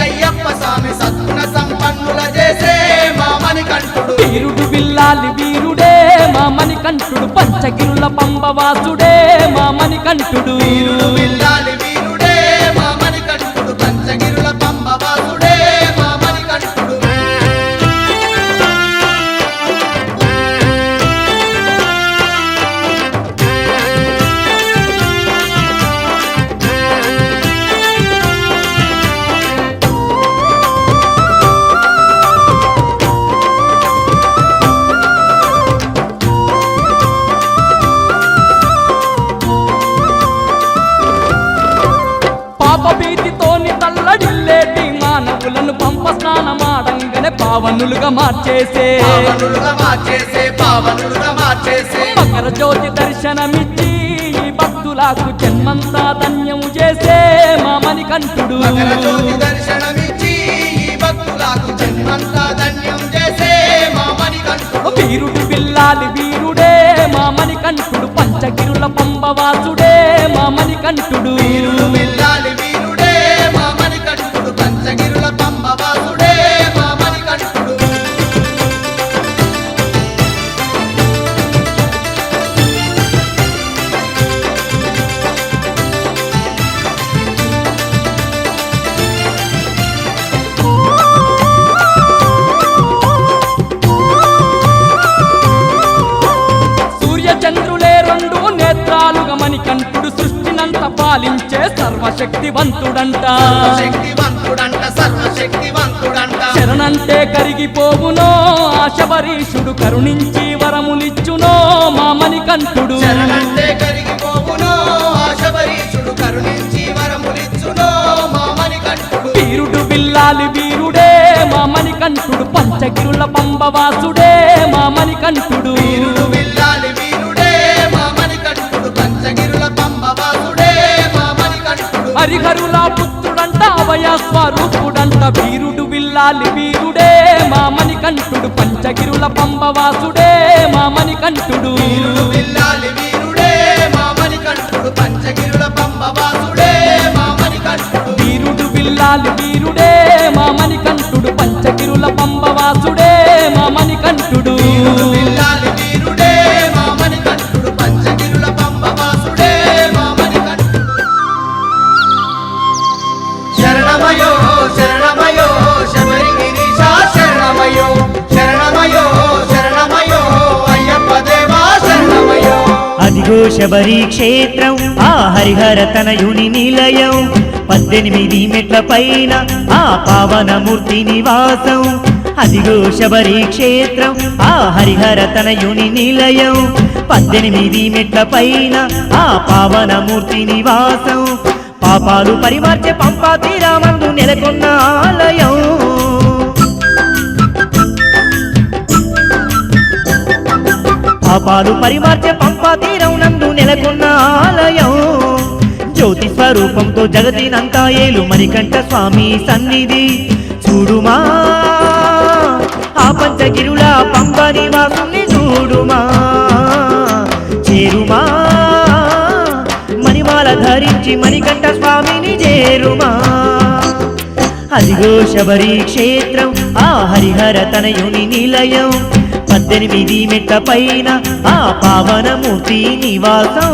అయ్యప్ప స్వామి సద్గుణ సంపన్నుల చేసే మా మణికంఠుడు వీరుడు బిల్లాలి వీరుడే మా మణికంఠుడు పంచగిరుల పంబవాసుడే మా మణికంఠుడు వీరుడు విల్లాలి వీరుడే మా మణికంఠుడు పంచగిరుల పంబవాసుడే మా మణికంఠుడు పాపభీతితోని తల్లడిల్లేటి మానవులను పంప స్నానమాడంగానే పావనులుగా మార్చేసే పావనులుగా మార్చేసే పావనులుగా మార్చేసే మకర జ్యోతి దర్శనమిచ్చి ఈ భక్తులకు జన్మంతా ధన్యం చేసే మా మణికంఠుడు మకర జ్యోతి దర్శనమిచ్చి ఈ భక్తులకు జన్మంతా ధన్యం చేసే మణికంఠుడు వీరుడు బిల్లాలి వీరుడే మా మణికంఠుడు పంచగిరుల పంబవాసుడే మా మణికంఠుడు వీరుడు బిల్లాలి వీరుడే మా మణికంఠుడు పంచగిరుల పంబవాసుడే మా మణికంఠుడు సూర్యచంద్రులే రెండు నేత్రాలుగా మణికంఠుడు సృష్టినంత పాలించే సర్వశక్తివంతుడంట సర్వశక్తివంతుడంట శరణంటే కరిగిపోవునో ఆ శబరీషుడు కరుణించి వరములిచ్చునో మా మణికంఠుడు శరణంటే కరిగిపోవునో ఆ శబరీషుడు కరుణించి వరములిచ్చునో మా మణికంఠుడు వీరుడు బిల్లాలి వీరుడే మా మణికంఠుడు పంచగిరుల పంబవాసుడే మా మణికంఠుడు వీరుడు బిల్లాలి వీరుడే మా మణికంఠుడు పంచగిరుల పంబవాసుడే మా మణికంఠుడు హరిహరుల పుత్రుడంట అభయ స్వరూపుడంట వీరుడు బిల్లాలి వీరుడే మా మణికంఠుడు పంచగిరుల పంబవాసుడే మా మణికంఠుడు వీరుడు బిల్లాలి వీరుడే మా మణికంఠుడు పంచగిరుల పంబవాసుడే మా మణికంఠుడు వీరుడు బిల్లాలి వీరుడే మా మణికంఠుడు పంచగిరుల పంబవాసుడే మా మణికంఠుడు వీరుడు బిల్లాలి వీరుడే మా మణికంఠుడు పంచగిరుల పంబవాసుడే మా మణికంఠుడు శరణమయో శరణమయో శబరిగిరీశ శరణమయో శరణమయో శరణమయో అయ్యప్ప దేవా శరణమయో అదిగో శబరి క్షేత్రం ఆ హరిహర తనయుని నిలయం 18 మెట్ల పైన ఆ పావనమూర్తి నివాసం అదిగో శబరి క్షేత్రం ఆ హరిహర తనయుని నిలయం 18 మెట్ల పైన ఆ పావనమూర్తి నివాసం పాపాలు పరిమార్చే పంపా తీరామందు నెలకొన్న ఆలయం పాపాలు పరిమార్చే పంపా తీరం నందు నెలకొన్న ఆలయం జ్యోతి స్వరూపంతో జగతినంతా ఏలు మణికంఠ స్వామి సన్నిధి చూడుమా ఆ పంచగిరుల పంప నివాసుని చూడుమా చేరుమా మణిమాల ధరించి మణికంఠ స్వామిని చేరుమా అదిగో శబరి క్షేత్రం ఆ హరిహర తనయుని నిలయం 18 మెట్ల పైన ఆ పావనమూర్తి నివాసం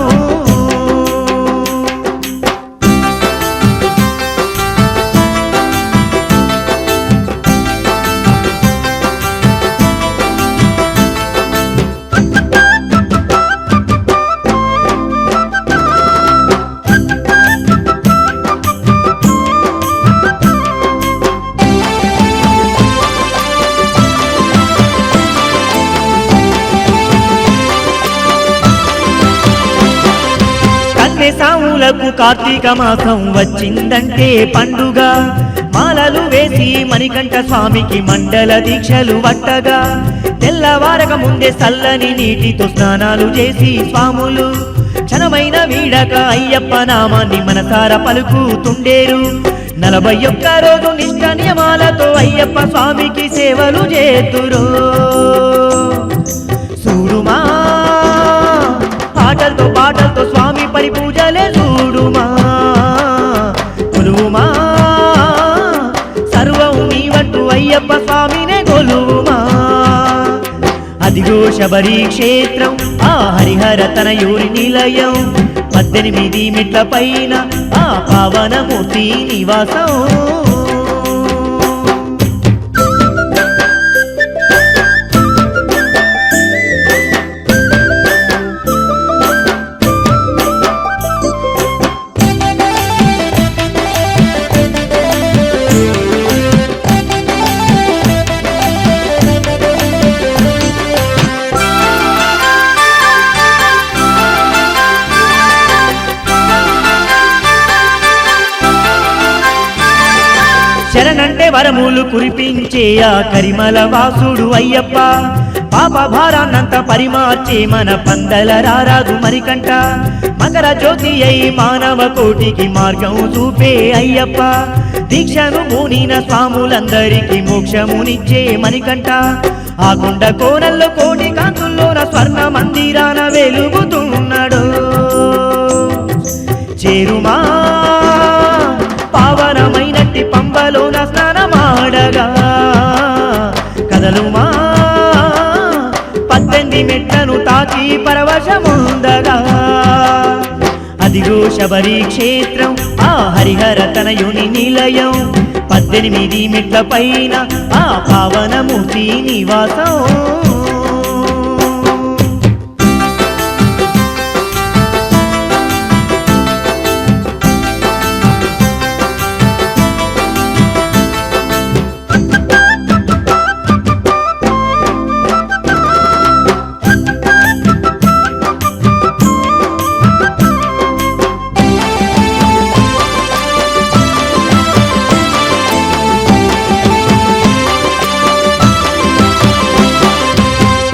సాములకు కార్తీక మాసం వచ్చిందంటే పండుగ మాలలు వేసి మణికంఠ స్వామికి మండల దీక్షలు వట్టగా తెల్లవారక ముందే చల్లని నీటితో స్నానాలు చేసి స్వాములు క్షణమైన వీడక అయ్యప్ప నామాన్ని మనసార పలుకుతుండేరు 41 రోజు నిష్ట నియమాలతో అయ్యప్ప స్వామికి సేవలు చేతురు చూడుమా పాటలతో స్వామి పరిపూజలే చూడుమా కొలువుమా సర్వం నీవంటూ అయ్యప్ప స్వామినే కొలువుమా అదిగో శబరి క్షేత్రం ఆ హరిహర తనయుని నిలయం 18 మెట్ల పైన ఆ పావనమూర్తి నివాసం శరణంటే వరములు కురిపించే ఆ కరిమల వాసుడు అయ్యప్ప పాప భారాన్నంత పరిమార్చే మన పందల రారాజు మణికంఠ మకర జ్యోతి అయి మానవ కోటికి మార్గం చూపే అయ్యప్ప దీక్షను మూనిన స్వాములందరికీ మోక్షమునిచ్చే మణికంఠ ఆ కొండ కోనల్లో కోటి కాంతుల్లోన స్వర్ణ మందిరాన వెలుగుతున్నాడు చేరుమా పావనమైనట్టి పంబలోన స్నానమాడగా కదలుమా 18 మెట్లను తాకి పరవశముందగా అదిగో శబరి క్షేత్రం ఆ హరిహర తనయుని నిలయం 18 మెట్ల పైన ఆ పావనమూర్తి నివాసం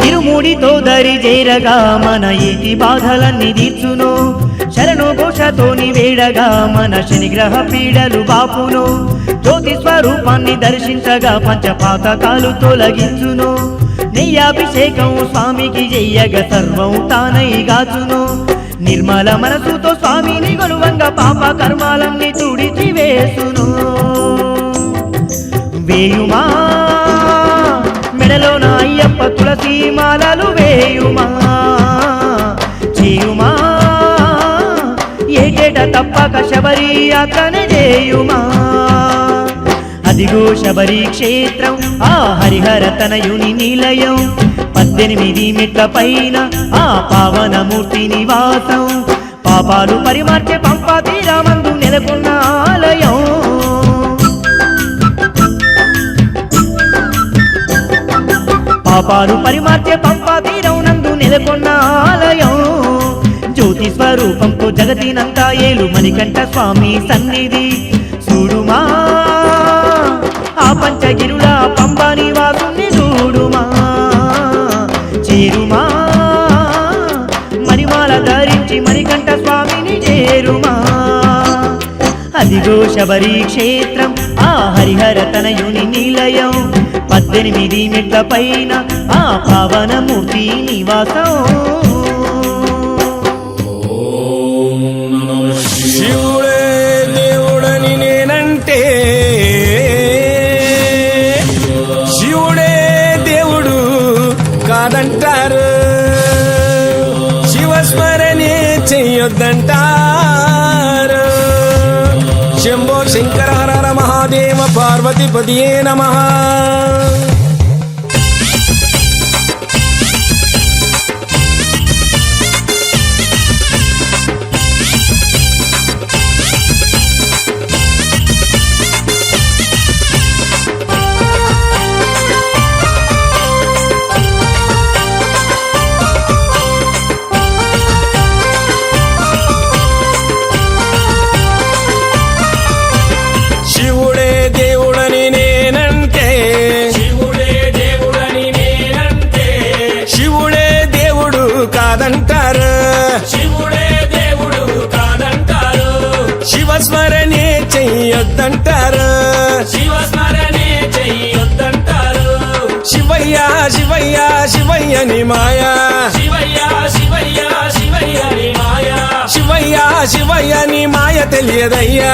ఇరుముడితో దరి చేరగా మన ఈతి బాధలన్నీ తీర్చును శరణు ఘోషతోని వేడగా మన శనిగ్రహ పీడలు బాపును జ్యోతి స్వరూపాన్ని దర్శించగా పంచపాతకాలు తొలగించును నెయ్యాభిషేకం స్వామికి చెయ్యగ సర్వం తానై గాచును నిర్మల మనసుతో స్వామిని గొలువంగా పాప కర్మాలన్నీ తుడిచి వేసును వేయుమా మెడలోన అయ్యప్ప తులసి మాలలు వేయుమా చేయుమా ఏటేట తప్పక శబరి యాత్రనే చేయుమా అదిగో శబరి క్షేత్రం ఆ హరిహర తనయుని నిలయం 18 మెట్ల పైన ఆ పావనమూర్తి నివాసం పాపాలు పరిమార్చే పంపా తీరామందు నెలకొన్న ఆలయం పాపాలు పరిమార్చే పంపా తీరం నందు నెలకొన్న ఆలయం జ్యోతి స్వరూపంతో జగతినంతా ఏలు మణికంఠ స్వామి సన్నిధి చూడుమా ఆ పంచగిరుల పంబా నివాసుని చూడుమా చేరుమా మణిమాల ధరించి మణికంఠ స్వామిని చేరుమా అదిగో శబరి క్షేత్రం ఆ హరిహర తనయుని నిలయం 18 మెట్ల పైన ఆ పావనమూర్తి నివాసం శివుడే దేవుడని నేనంటే శివుడే దేవుడు కాదంటారు శివస్మరణే చెయ్యొద్దంటారు శంభో శంకర హర హర మహాదేవ పార్వతీపతియే నమః శివుడే దేవుడని నేనంటే శివుడే దేవుడు కాదంటారు శివస్మరణే చెయ్యొద్దంటారు శివయ్య శివయ్య శివయ్యని మాయా శివయ్య శివయ్యని మాయ తెలియదయ్యా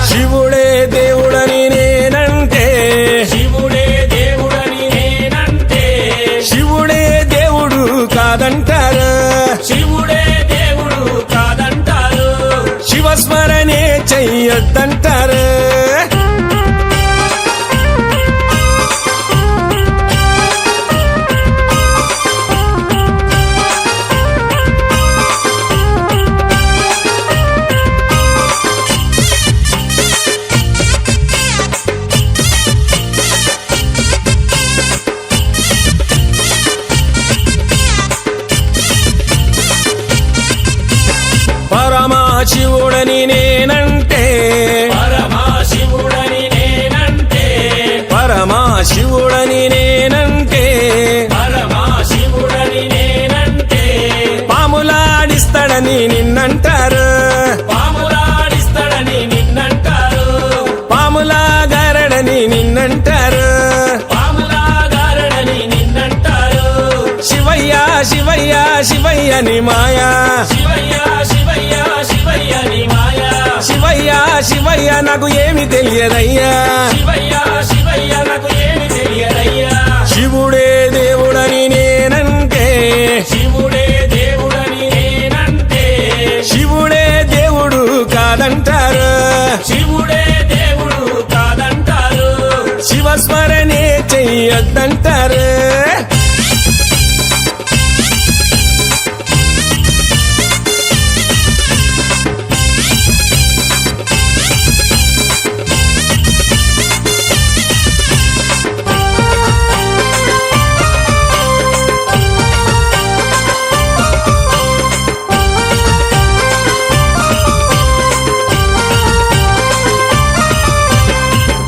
శివుడే దేవుడని నేనంటే శివుడే దేవుడు కాదంటారు శివస్మరణే చెయ్యొద్దంటారు పరమశివుడని నేనంటే పరమశివుడని నేనంటే పాములాడిస్తాడని నిన్నంటారు పాములాగరడని నిన్నంటారు శివయ్య ని మాయా శివయ్య శివయ్య శివయ్య నీ మాయా శివయ్య శివయ్య నాకు ఏమి తెలియదయ్యా శివయ్య శివయ్య నాకు ఏమి తెలియదయ్యా శివుడే దేవుడని నేనంటే శివుడే దేవుడని నేనంటే శివుడే దేవుడు కాదంటారు శివుడే దేవుడు కాదంటారు శివస్మరణే చెయ్యొద్దంటారు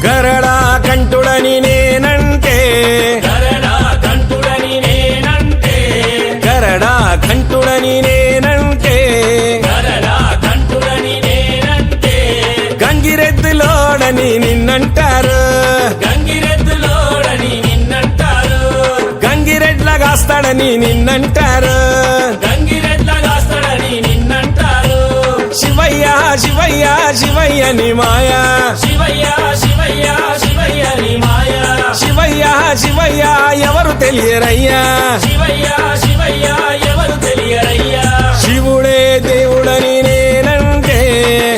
గరడా కంటుడని నేనంటే గరడా కంటుడని నేనంటే గరడా కంటుడని నేనంటే గరడా కంటుడని నేనంటే గంగిరెద్దులోడని నిన్నంటారు గంగిరెద్దులోడని నిన్నంటారు గంగిరెడ్లగాస్తాడని నిన్నంటారు గంగిరెద్లగాస్తాడని నిన్నంటారు శివయ్య శివయ్య శివయ్య ని మాయా శివయ్య శివయ్య శివయ్య నీ మాయా శివయ్య శివయ్య ఎవరు తెలియరయ్యా శివయ్య శివయ్య ఎవరు తెలియరయ్యా శివుడే దేవుడని నేనంటే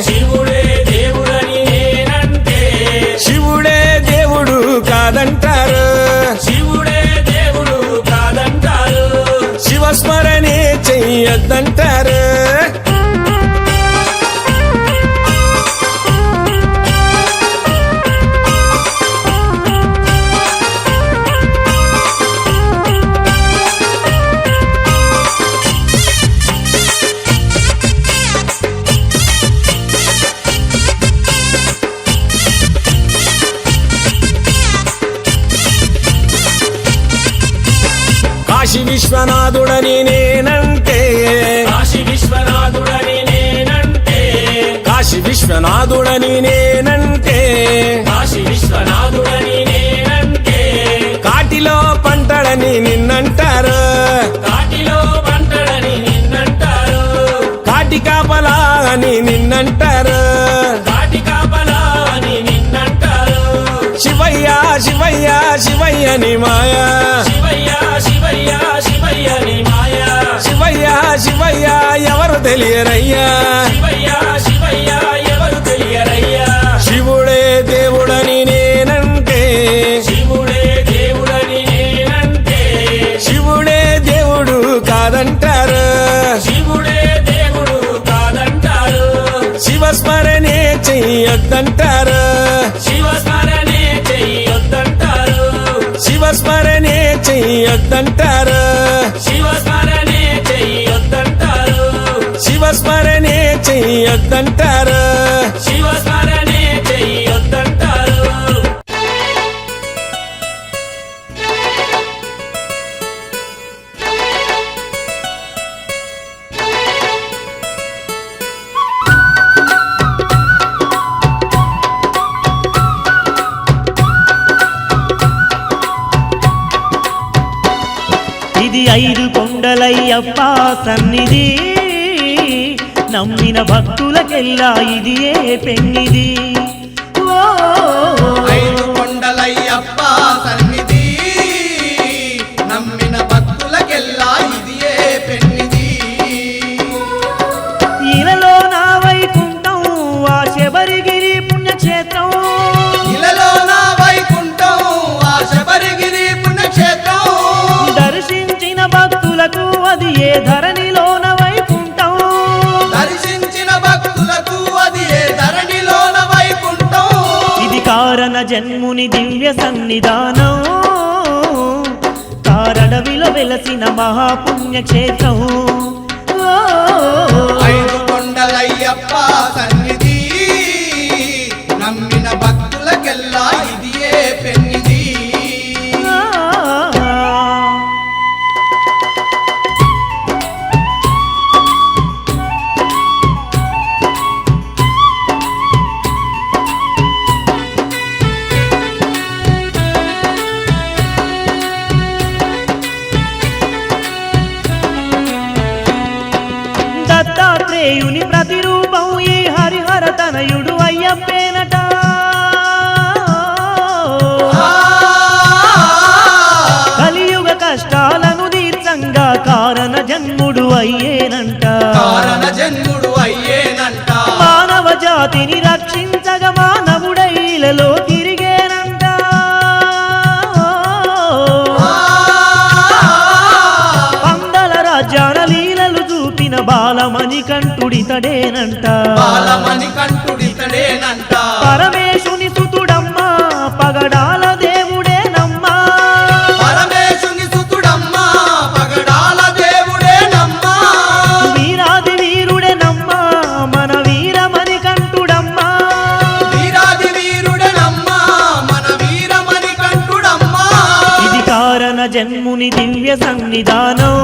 శివుడే దేవుడని నేనంటే శివుడే దేవుడు కాదంటారు శివుడే దేవుడు కాదంటారు శివస్మరణే చెయ్యొద్దంటారు కాశీ విశ్వనాథుడని నేనంటే కాశీ విశ్వనాథుడని నేనంటే కాశీ విశ్వనాథుడని నేనంటే కాశీ విశ్వనాథుడని నేనంటే కాటిలో పంటడని నిన్నంటారు కాటిలో పంటడని నిన్నంటారు కాటి కాపలా అని నిన్నంటారు కాటి కాపలా అని నిన్నంటారు శివయ్య శివయ్య శివయ్య ని మాయా శివయ్య శివయ్య శివయ్య నీ మాయా శివయ్య శివయ్య ఎవరు తెలియరయ్యా శివయ్య శివయ్య ఎవరు తెలియరయ్యా శివుడే దేవుడని నేనంటే శివుడే దేవుడని నేనంటే శివుడే దేవుడు కాదంటారు శివుడే దేవుడు కాదంటారు శివస్మరణే చెయ్యొద్దంటారు శివస్మరణే చెయ్యొద్దంటారు శివస్మరణే చెయ్యొద్దంటారు శివస్మరణే చెయ్యొద్దంటారు శివస్మరణే చెయ్యొద్దంటారు శివస్మరణే చెయ్యొద్దంటారు ఇది 5 కొండలయ్యప్ప సన్నిధి నమ్మిన భక్తులకెల్లా ఇది ఏ పెన్నిది ఓ, ఐదు కొండలయ్యప్ప సన్నిధి నమ్మిన భక్తులకెల్లా ఇది ఏ పెన్నిది ఇలలో నా వైకుంఠం ఆ శబరిగిరి పుణ్యక్షేత్రం ఇలలో నా వైకుంఠం ఆ శబరిగిరి పుణ్యక్షేత్రం దర్శించిన భక్తులకు అది ఏ ధరణిలోన వైకుంఠం దర్శించిన భక్తులకు అది ఏ ధరణిలోన వైకుంఠం ఇది కారణ జన్ముని దివ్య సన్నిధానం కారడవిలో వెలసిన మహాపుణ్యక్షేత్రం ఓ, ఐదు కొండలయ్యప్ప సన్నిధి నమ్మిన భక్తులకెల్లా ఇది ఏ పెన్నిది ఆ, కార్తికేయుని ప్రతిరూపం ఈ హరిహర తనయుడు అయ్యప్పేనట కలియుగ కష్టాలను తీర్చంగా కారణ జన్ముడు అయ్యేనంట మానవ జాతిని రక్షించగా మానవుడైలలో తిరిగేనంట పందల రాజ్యాన లీలలు చూపిన బాలమణికంఠుడితడేనంట పరమేశుని సుతుడమ్మా పగడాల దేవుడేనమ్మా వీరాది వీరుడేనమ్మా మన వీరమణికంఠుడమ్మా ఇది కారణ జన్ముని దివ్య సన్నిధానం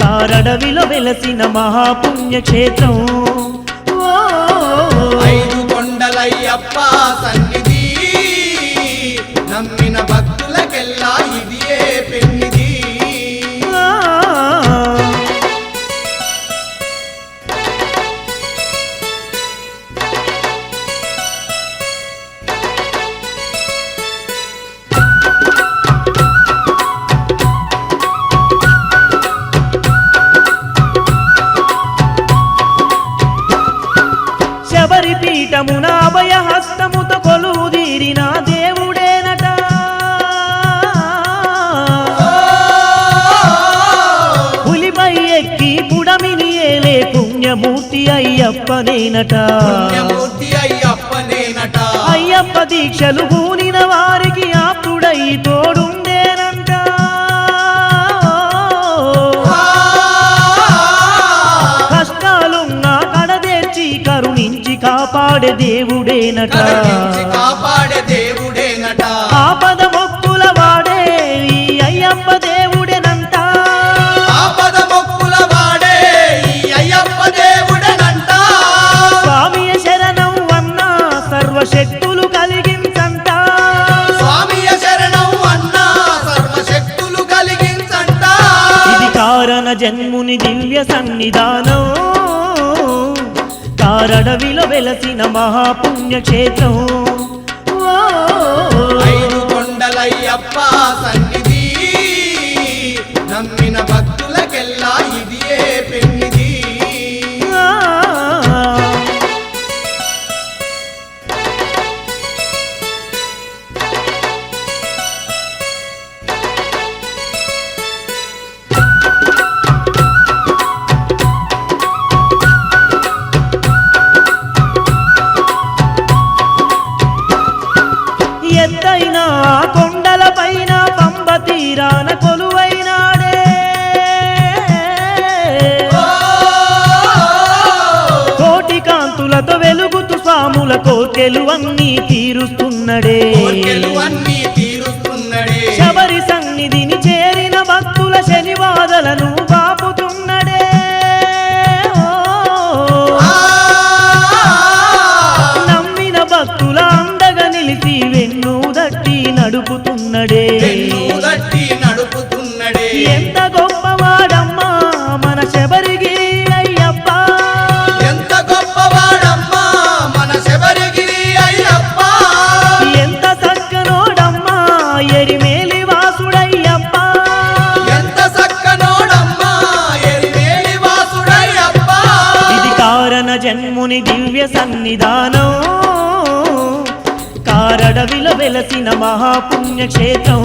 కారడవిలో వెలసిన మహాపుణ్యక్షేత్రం ఐదు కొండలయ్యప్ప సన్నిధి నమ్మిన భక్తులకెల్లా ఇదియే పెన్నిది శబరి పీఠమున అభయ హస్తముతో కొలువుదీరిన దేవుడేనట పులిపై ఎక్కి పుడమిని ఏలే పుణ్యమూర్తి అయ్యప్పనేనట అయ్యప్ప దీక్షలు పూనిన వారికి ఆప్తుడై తోడుండేనంట కష్టాలున్నా కడదేర్చి కరుణించి కాపాడే దేవుడేనట ఆపద మొక్కుల వాడే ఈ అయ్యప్ప దేవుడేనంట స్వామియ శరణం అన్నా సర్వశక్తులు కలిగించంట ఇది కారణ జన్ముని దివ్య సన్నిధానం కారడవిలో వెలసిన మహాపుణ్యక్షేత్రం ఐదు కొండలయ్యప్ప సన్నిధి నమ్మిన భక్తులకెల్లా ఇదియే పెన్నిది ఎత్తైన కొండల పైన పంబ తీరాన కొలువైనాడే కోటి కాంతులతో వెలుగుతూ స్వాముల కోర్కెలు అన్నీ తీరుస్తున్నడే శబరి సన్నిధిని చేరిన భక్తుల శనివాదలను బాపుతున్నడే నమ్మిన భక్తుల అండగా నిలిచి వెన్ను దట్టి నడుపుతున్నడే ఎంత గొప్పవాడమ్మా మన శబరిగిరి అయ్యప్ప ఎంత చక్కనోడమ్మా ఎరిమేలి వాసుడయ్యప్ప ఇది కారణ జన్ముని దివ్య సన్నిధానం కారడవిలో వెలసిన మహాపుణ్యక్షేత్రం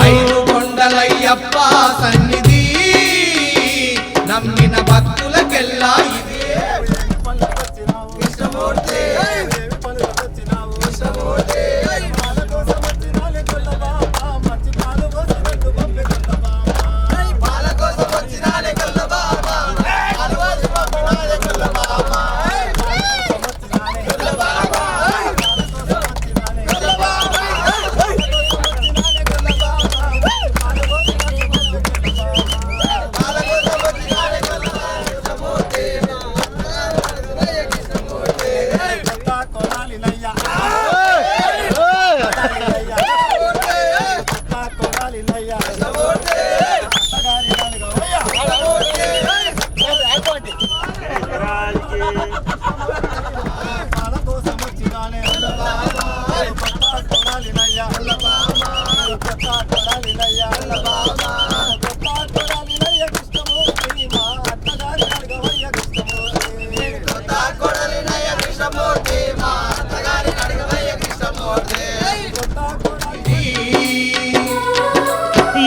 ఐదు కొండలయ్యప్ప సన్నిధి నమ్మిన భక్తులకెల్లా ఇదియే కొడాలి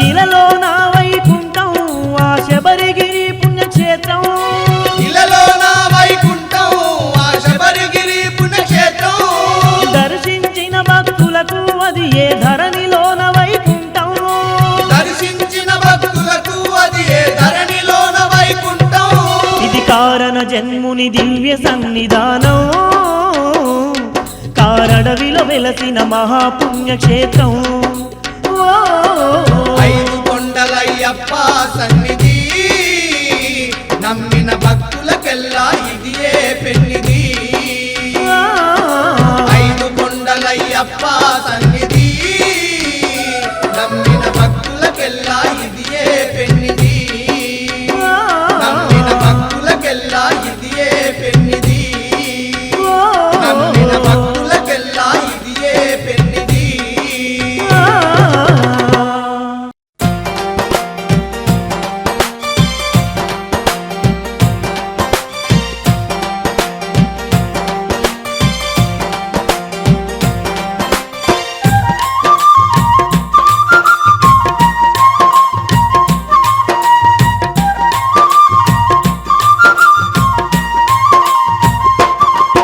ఇలలో నా వైకుంఠం ఆ శబరిగిరి పుణ్యక్షేత్రం ఇలలో నా వైకుంఠం ఆ శబరిగిరి పుణ్యక్షేత్రం దర్శించిన భక్తులకు అది ఏ ధరణిలోన వైకుంఠం దర్శించిన భక్తులకు అది ఏ ధరణిలోన వైకుంఠం ఇది కారణ జన్ముని దివ్య సన్నిధానం కారడవిలో వెలసిన మహాపుణ్యక్షేత్రం ఓ ఐదు కొండలయ్యప్ప సన్నిధి నమ్మిన భక్తులకెల్లా ఇది ఏ పెన్నిది ఐదు కొండలయ్యప్ప సన్నిధి నమ్మిన భక్తులకెల్లా ఇది ఏ పెన్నిది నమ్మిన భక్తులకెల్లా ఇది ఏ పెన్నిది నమ్మిన భక్తులకెల్లా ఇది ఏ పెన్నిది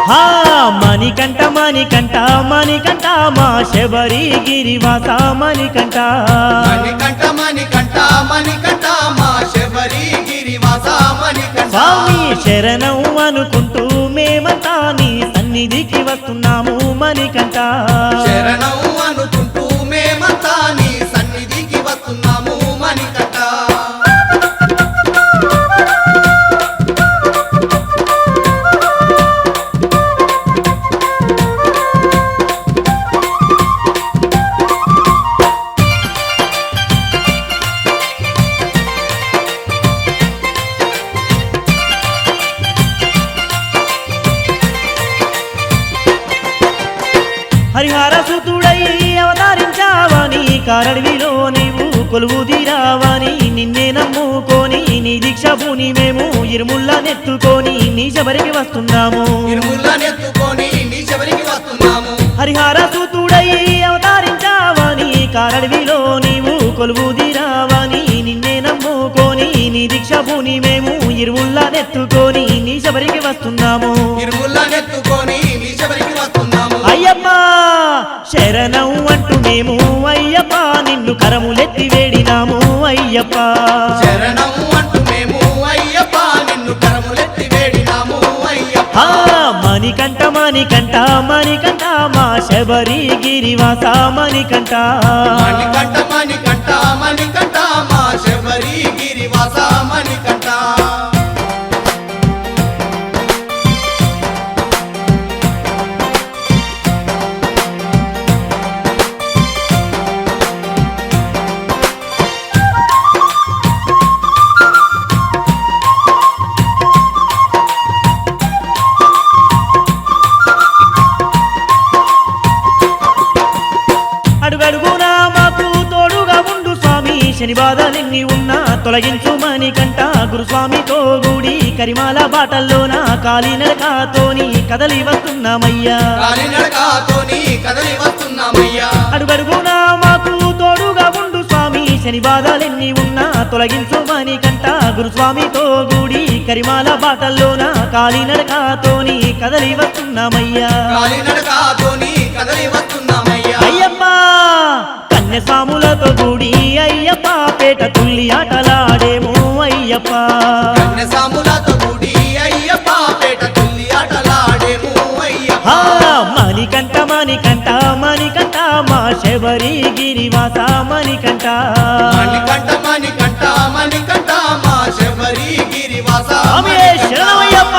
హా మణికంఠ మణికంఠ మణికంఠ మా శబరిగిరివాస మణికంఠ మణికంఠ మణికంఠ మణికంఠ మా శబరిగిరివాస మణికంఠ స్వామి శరణం అనుకుంటూ మేమంతా నీ సన్నిధికి వస్తున్నాము మణికంఠ శరణం అనుకుంటూ మేమంతా నీ సన్నిధికి వస్తున్నాము మణికంఠ హరిహర సుతుడై అవతరించావని కారడివిలో నీవు కొలువు తీరావని నిన్నే నమ్ముకొని నీ దీక్ష భూని మేము ఇరుముల్లా నెత్తుకొని నీ శబరికి వస్తున్నాము ఇరుములనెత్తుకొని నీ శబరికి వస్తున్నాము హరిహర సుతుడై అవతరించావని కారడివిలో నీవు కొలువు తీరావని నిన్నే నమ్ముకొని నీ దీక్ష భూని మేము ఇరుముల్లా నెత్తుకొని నీ శబరికి వస్తున్నాము ఇరుములనెత్తుకొని నీ శబరికి వస్తున్నాము అయ్యప్ప శరణం అంటూ మేము అయ్యప్ప నిన్ను కరములెత్తి వేడినాము అయ్యప్ప శరణం అంటూ మేము అయ్యప్ప నిన్ను కరములెత్తి వేడినాము అయ్యప్ప మణికంఠ మణికంఠ మణికంఠ మా శబరిగిరివాస మణికంఠ మణికంఠ మణికంఠ మణికంఠ మా శబరిగిరివాస మణికంఠ అడుగడుగునా మాకు తోడుగా ఉండు స్వామి శని బాధలెన్ని ఉన్నా తొలగించు మణికంఠ గురుస్వామితో గూడి కరిమాల బాటల్లోన కాలినడకతోని కదలి వస్తున్నామయ్యా కాలినడకతోని కదలి వస్తున్నామయ్యా అడుగడుగునా మాకు తోడుగా ఉండు స్వామి శని బాధలెన్ని ఉన్నా తొలగించు మణికంఠ గురుస్వామితో గూడి కరిమాల బాటల్లోన కాలినడకతోని కదలి వస్తున్నామయ్యా కాలినడకతోని కదలి వస్తున్నామయ్యా అయ్యప్ప కన్యస్వాములతో కూడి అయ్యప్ప పేట తుల్లి ఆటలాడేమో అయ్యప్ప కన్యసాములతో కూడి అయ్యప్ప పేట తుల్లి ఆటలాడేము అయ్యప్ప మణికంఠ మణికంఠ మణికంఠ మా శబరిగిరివాస మణికంఠ మణికంఠ మణికంఠ మణికంఠ మా శబరిగిరివాస స్వామి శరణమయ్యప్ప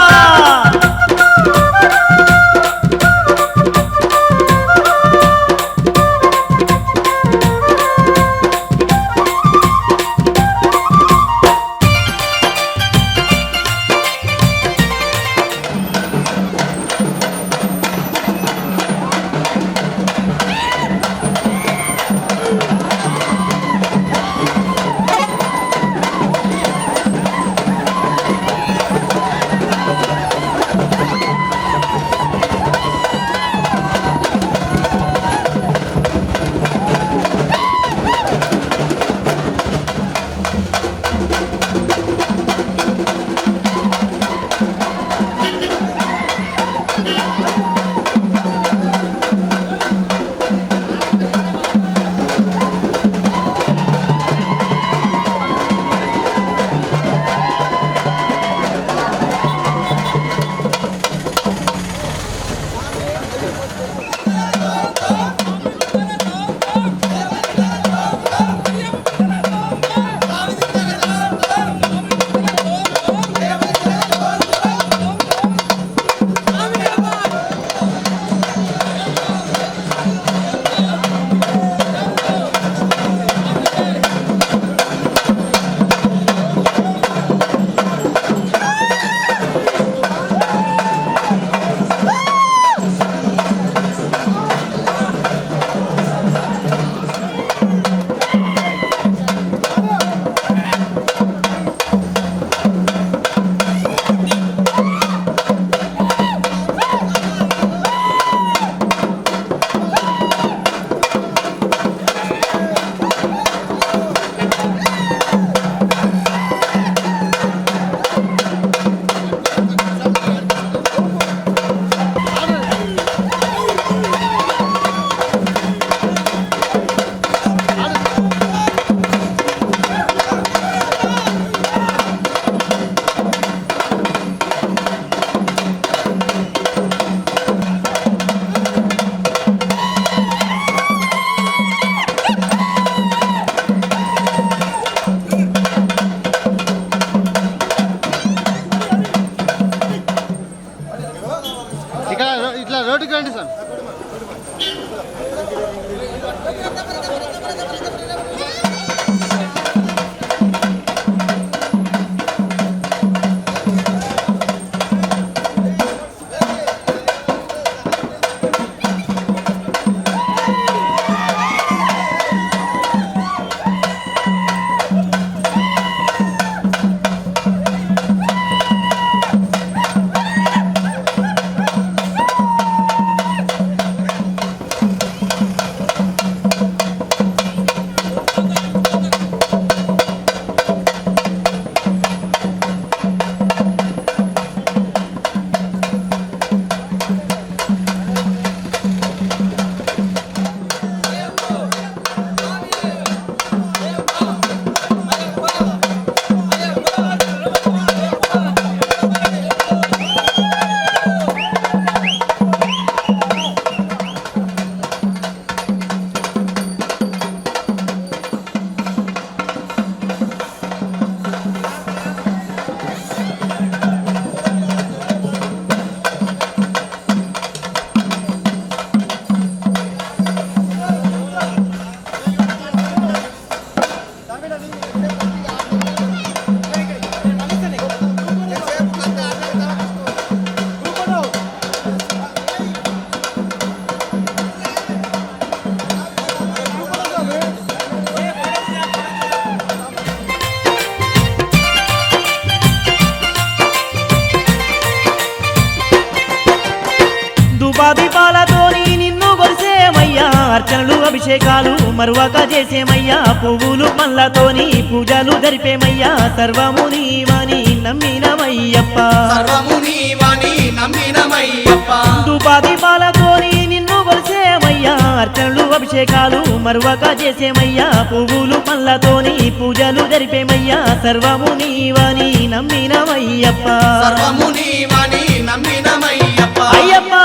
అర్చనలు అభిషేకాలు మరువక చేసేమయ్యా పువ్వులు పండ్లతోని పూజలు జరిపేమయ్యా సర్వము నీవని నమ్మినమయ్యప్ప సర్వము నీవని నమ్మినమయ్యప్ప ధూపాదీపాలతోని నిన్ను కొలిసేమయ్యా అర్చనలు అభిషేకాలు మరువక చేసేమయ్యా పువ్వులు పండ్లతోని పూజలు జరిపేమయ్యా సర్వము నీవని నమ్మినమయ్యప్ప సర్వము నీవని నమ్మినమయ్యప్ప అయ్యప్ప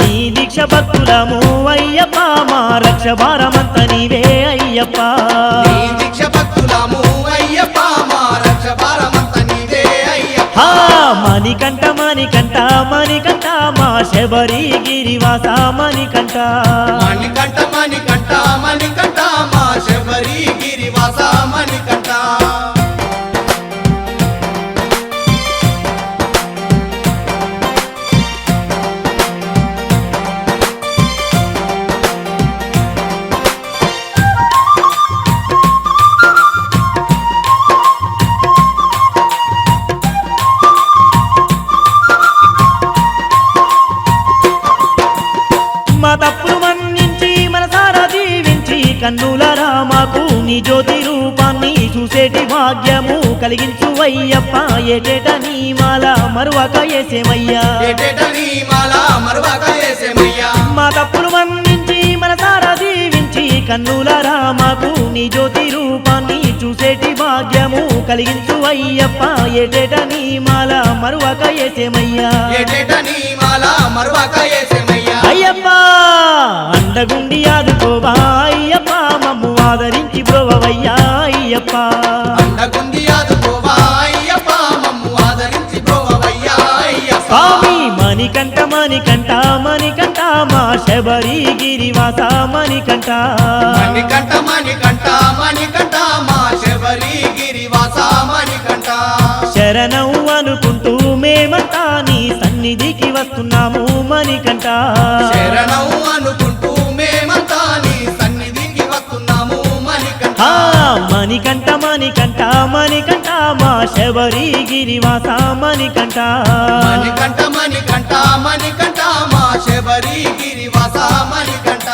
నీ దీక్ష భక్తులము అయ్యప్ప మా రక్ష భారమంత నీవే అయ్యప్ప నీ దీక్ష భక్తులము అయ్యప్ప మా రక్ష భారమంత నీవే అయ్యప్ప హా మణికంఠ మణికంఠ మణికంఠ మా శబరి గిరివాస మణికంఠ మణికంఠ మణికంఠ మణికంఠ మా శబరి గిరివాస మణికంఠ మా తప్పులు మన్నించి మనసారా దీవించి కన్నులారా మాకు నీ జ్యోతి రూపాన్ని చూసేటి భాగ్యము కలిగించు అయ్యప్ప ఏటేట నీ మాల మరువక వేసేమయ్యా ఏటేట నీ మాల మరువక వేసేమయ్యా మా తప్పులు మన్నించి మనసారా దీవించి కన్నులారా మాకు నీ జ్యోతి రూపాన్ని చూసేటి భాగ్యము కలిగించు అయ్యప్ప ఏటేట నీ మాల మరువక వేసేమయ్యా ఏటేట నీ మాల మరువక వేసేమయ్యా అయ్యప్ప అండగుండి ఆదుకోవా అయ్యప్ప మమ్ము ఆదరించి బ్రోవయ్యా అయ్యప్ప అండగుండి ఆదుకోవా అయ్యప్ప మమ్ము ఆదరించి బ్రోవయ్యా అయ్యప్ప స్వామి మణికంఠ మణికంఠ మణికంఠ మా శబరి గిరివాస మణికంఠ మణికంఠ మణికంఠ మణికంఠ మా శబరి గిరివాస మణికంఠ శరణం అనుకుంటూ మేమంతా నీ సన్నిధికి వస్తున్నాము మణికంఠ శరణం అనుకుంటూ మేమంతా నీ సన్నిధికి వస్తున్నాము మణికంఠ ఆ మణికంఠ మణికంఠ మణికంఠ మా శబరి గిరివాస మణికంఠ మణికంఠ మణికంఠ మణికంఠ మా శబరి గిరివాస మణికంఠ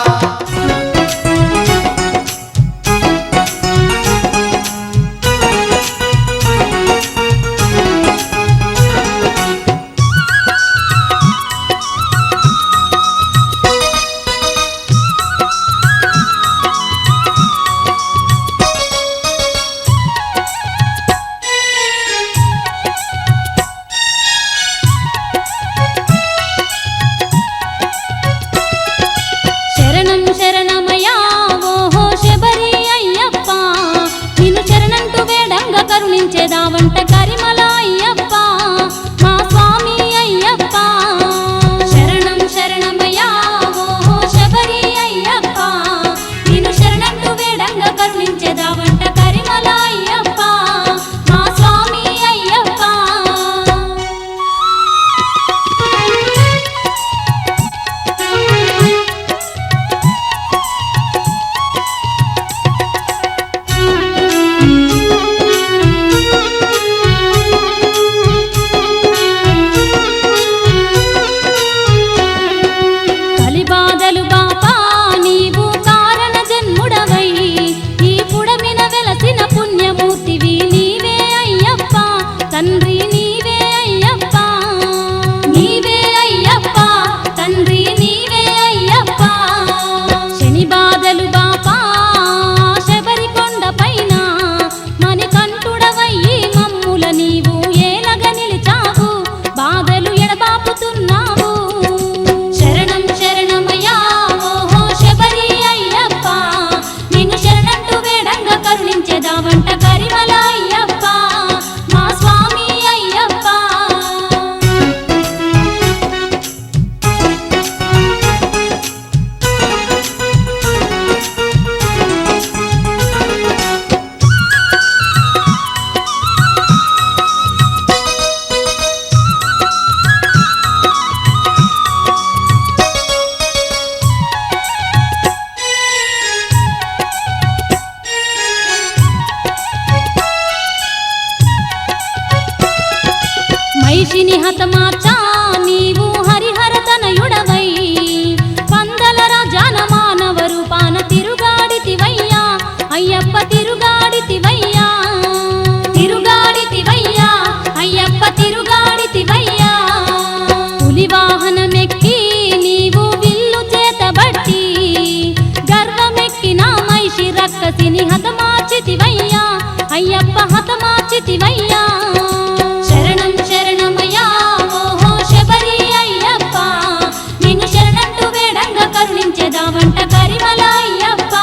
చేసేదావంట కరిమల అయ్యప్ప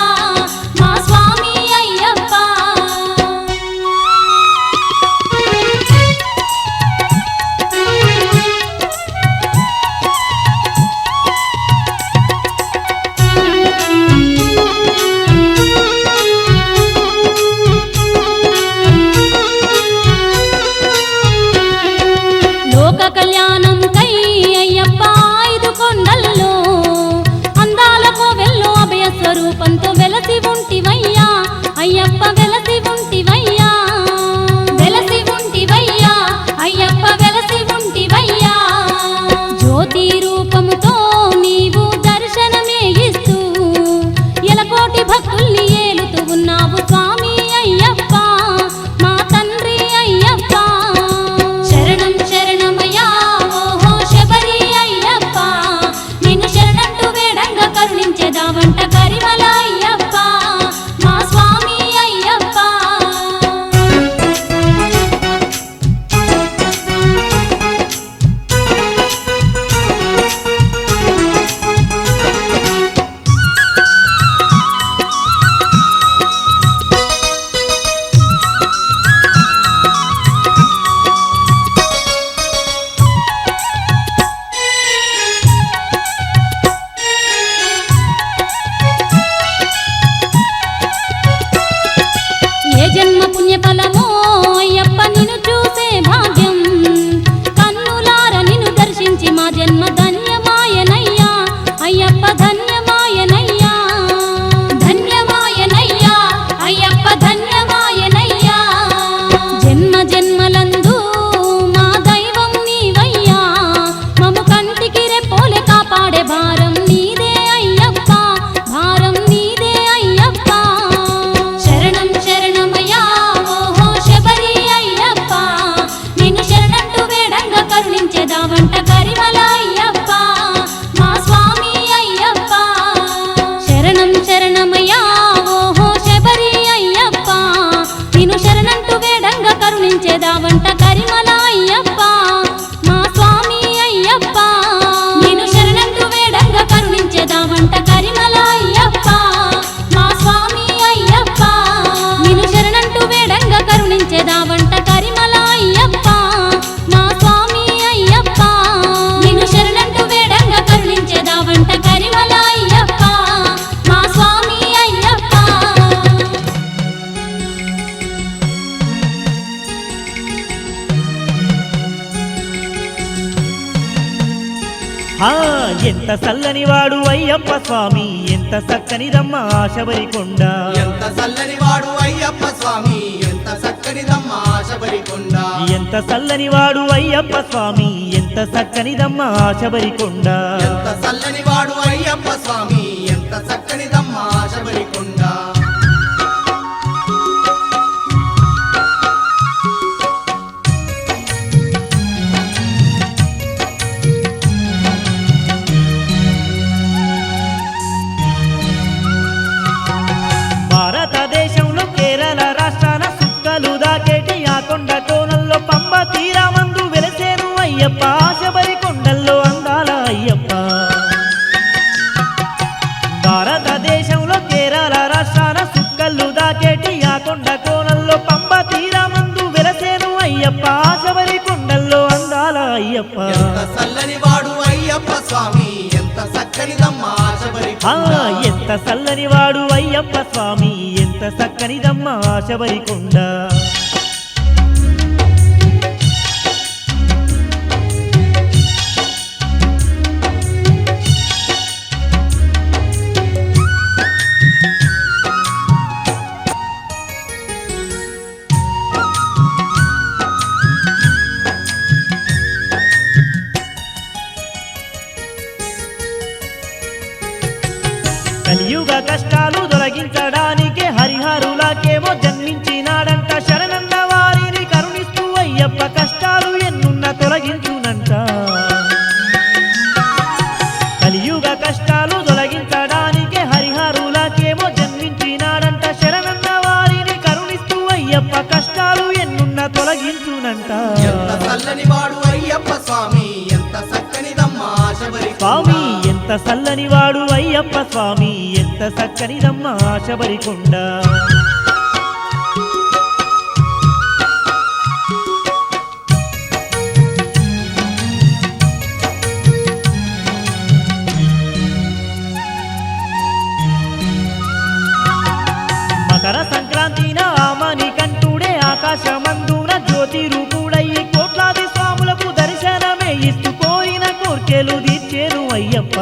మా స్వామి అయ్యప్ప. లోక కళ్యాణం కై అయ్యప్ప ఐదు కొండల్లో అందాలకు వెళ్ళు అభయ స్వరూపంతో వెలసి ఉంటివయ్యా అయ్యప్ప వెలసి ఉంటివయ్యా వెలసి ఉంటివయ్యా అయ్యప్ప వెలసి ఉంటివయ్యా. జ్యోతి రూపముతో నీవు దర్శనమే ఇస్తూ ఎలకోటి భక్తుల్ని ఏలుతూ ఉన్నావు స్వామి అయ్యప్ప మా తండ్రి అయ్యప్ప. శరణం శరణమయ్యా ఓహో శబరి అయ్యప్ప నిన్ను శరణంటూ వేడంగా కరుణించేదావంట కరిమల అయ్యప్ప మా స్వామి అయ్యప్ప. ఏ జన్మ పుణ్యఫలమో అయ్యప్ప నిన్ను చూసే భాగ్యం కన్నులార నిన్ను దర్శించి మా జన్మ ధన్యమాయనయ్యా అయ్యప్ప ధన్యమాయనయ్యా ధన్యమాయనయ్యా అయ్యప్ప ధన్యమాయనయ్యా. జన్మ జన్మలందు మా దైవం నీవయ్యా మము కంటికి రెప్పోలే కాపాడే భారం నీదే అయ్యప్ప భారం నీదే అయ్యప్ప. శరణం శరణమయ్యా ఓహో శబరి అయ్యప్ప నిన్ను శరణంటూ వేడంగా కరుణించేదావంట కరిమల అయ్యప్ప మా స్వామి అయ్యప్ప. శరణం శరణమయ్యా ఓహో శబరి అయ్యప్ప నిన్ను శరణంటూ వేడంగా కరుణించేదావంట కరిమల అయ్యప్ప మా స్వామి అయ్యప్ప. నిన్ను శరణంటూ వేడంగా కరుణించేదావంట కరిమల అయ్యప్ప మా స్వామి అయ్యప్ప. నిన్ను శరణంటూ వేడంగా కరుణించేదావంట కరిమల అయ్యప్ప మా స్వామి అయ్యప్ప. నిన్ను శరణంటూ వేడంగా కరుణించేదావంట కరిమల అయ్యప్ప మా స్వామి అయ్యప్ప. ఆ ఎంత చల్లని వాడు అయ్యప్ప స్వామి ఎంత చక్కనిదమ్మ శబరి కొండ. ఎంత చల్లని వాడు అయ్యప్ప స్వామి ఎంత చక్కనిదమ్మ శబరి కొండ. ఎంత చల్లని వాడు అయ్యప్ప స్వామి ఎంత చక్కనిదమ్మ శబరి కొండ. ఎంత చల్లని వాడు అయ్యప్ప స్వామి ఎంత చక్కనిదమ్మ శబరి కొండ. భారతదేశంలో కేరళ రాష్ట్రాన సుక్కలు దాకేటి ఆ కొండ కోనల్లో పంబ తీరామందు వెలసేను అయ్యప్ప శబరి కొండల్లో అందాల అయ్యప్ప. భారతదేశంలో కేరళ రాష్ట్రాన సుక్కలు దాకేటి ఆ కొండ కోనల్లో పంబ తీరామందు వెలసేను అయ్యప్ప శబరి కొండల్లో అందాల అయ్యప్ప. ఎంత చల్లని వాడు అయ్యప్ప స్వామి ఎంత చక్కనిదమ్మ శబరి ఆ కొండ. ఎంత చల్లని వాడు అయ్యప్ప స్వామి ఎంత చక్కనిదమ్మ శబరి కొండ. కలియుగ కష్టాలు తొలగించడానికి హరిహరులకేమో జన్మించినాడంట. శరణన్న వారిని కరుణిస్తూ అయ్యప్ప కష్టాలు ఎన్నున్న తొలగించునంట. కలియుగ కష్టాలు తొలగించడానికి హరిహరులకేమో జన్మించినాడంట. శరణన్న వారిని కరుణిస్తూ అయ్యప్ప కష్టాలు ఎన్నున్న తొలగించునంట. ఎంత చల్లని వాడు అయ్యప్ప స్వామి ఎంత చక్కనిదమ్మ శబరి కొండ. స్వామి ఎంత చల్లని వాడు అయ్యప్ప స్వామి ఎంత చక్కనిదమ్మ శబరికొండ మకర సంక్రాంతిన ఆమని కంటుడే ఆకాశమందున జ్యోతి రూపుడయ్యి కోట్లాది స్వాములకు దర్శనమే ఇస్తూ కోరిన కోర్కెలు తీర్చేను అయ్యప్ప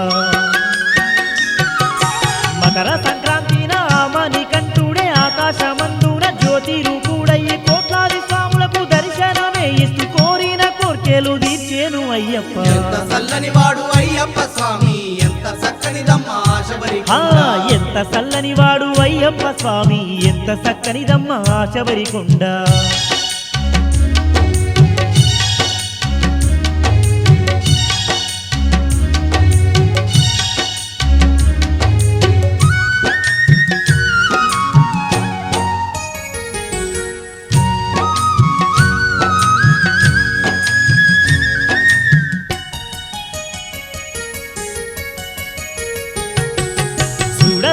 మకర సంక్రాంతిన ఆమని కంటుడే ఆకాశమందున జ్యోతి రూపుడయ్యి కోట్లాది స్వాములకు దర్శనమే ఇస్తూ కోరిన కోర్కెలు తీర్చేను అయ్యప్ప ఎంత చల్లని వాడు అయ్యప్ప స్వామి ఎంత చక్కనిదమ్మా శబరికొండ ఎంత చల్లని వాడు అయ్యప్ప స్వామి ఎంత చక్కనిదమ్మ శబరికొండ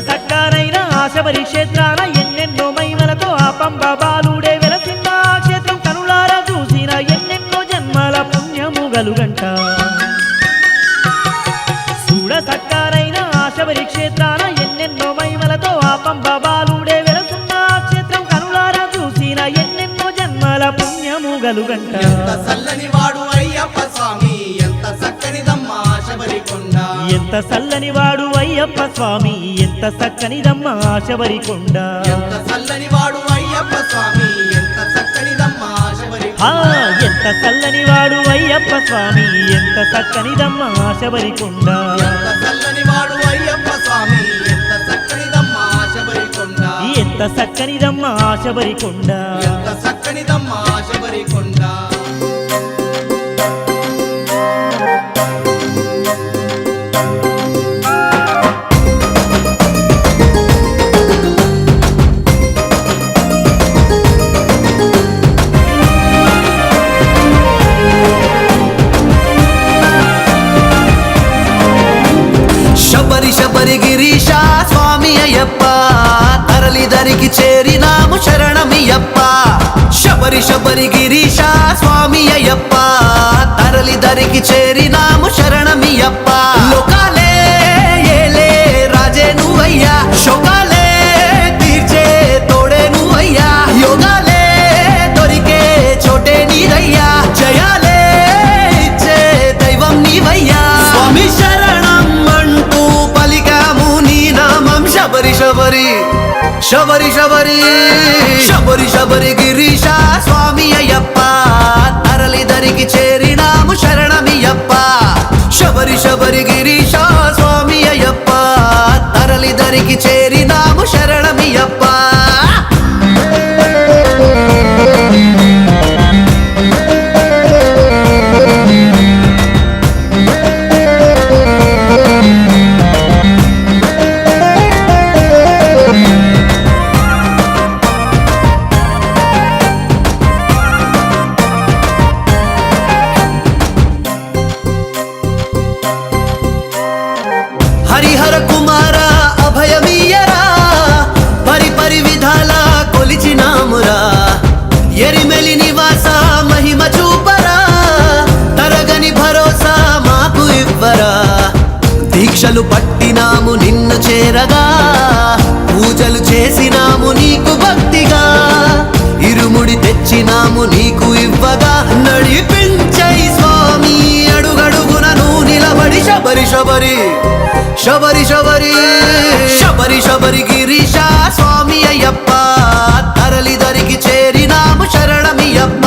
సక్కారైన శబరి క్షేత్రాన ఎన్నెన్నో మహిమలతో ఆ పంబ బాలుడే వెలసిన క్షేత్రం కనులారా చూసిన ఎన్నెన్నో జన్మల పుణ్యము గలుగంట చూడ సక్కారైన శబరి క్షేత్రాన ఎన్నెన్నో మహిమలతో ఆ పంబ బాలుడే వెలసిన క్షేత్రం కనులారా చూసిన ఎన్నెన్నో జన్మల పుణ్యము గలుగంట ఎంత చల్లని వాడు అయ్యప్ప స్వామి ఎంత చక్కనిదమ్మా శబరికొండ ఎంత చల్లని వాడు అయ్యప్ప స్వామి ఎంత చక్కనిదమ్మ శబరికొండ ఎంత చల్లని వాడు అయ్యప్ప స్వామి ఎంత చక్కనిదమ్మా శబరికొండ ఎంత చల్లని వాడు అయ్యప్ప స్వామి ఎంత చక్కనిదమ్మ శబరికొండ ఎంత చల్లని వాడు అయ్యప్ప స్వామి ఎంత చక్కనిదమ్మా శబరికొండ ఎంత చక్కనిదమ్మ శబరికొండ ఎంత చక్కనిదమ్మా శబరికొండ శబరి గిరీశ స్వామి అయ్యప్ప తరలి దరికి చేరినాము శరణమియప్ప శబరి గిరీశ స్వామి అయ్యప్ప తరలి దరికి చేరినాము శరణమియప్ప లోకాలే ఏలే రాజే నువ్వయ్యా శోకాలే తీర్చే తోడే నువ్వయ్యా యోగాలే దొరికే చోటే నీదయ్యా జయాలే ఇచ్చే దైవం నీవయ్యా స్వామి శరణం అంటూ పలికాము నీ నామం శబరి గిరీశ స్వామి అయ్యప్ప తరలి దరికి చేరినాము శరణమియప్ప శబరి గిరీశ స్వామి అయ్యప్ప తరలి దరికి చేరినాము శరణమియప్ప హరిహర కుమార అభయమీయరా పరి విధాల కొలిచినామురా ఎరిమెలి నివాస మహిమ చూపరా తరగని భరోసా మాకు ఇవ్వరా దీక్షలు పట్టినాము నిన్ను చేరగా పూజలు చేసినాము నీకు భక్తిగా ఇరుముడి తెచ్చినాము నీకు ఇవ్వగా నడిపించై స్వామి అడుగడుగున నువ్వు నిలబడి శబరి గిరీశ స్వామి అయ్యప్ప తరలి దరికి చేరినాము శరణమియప్ప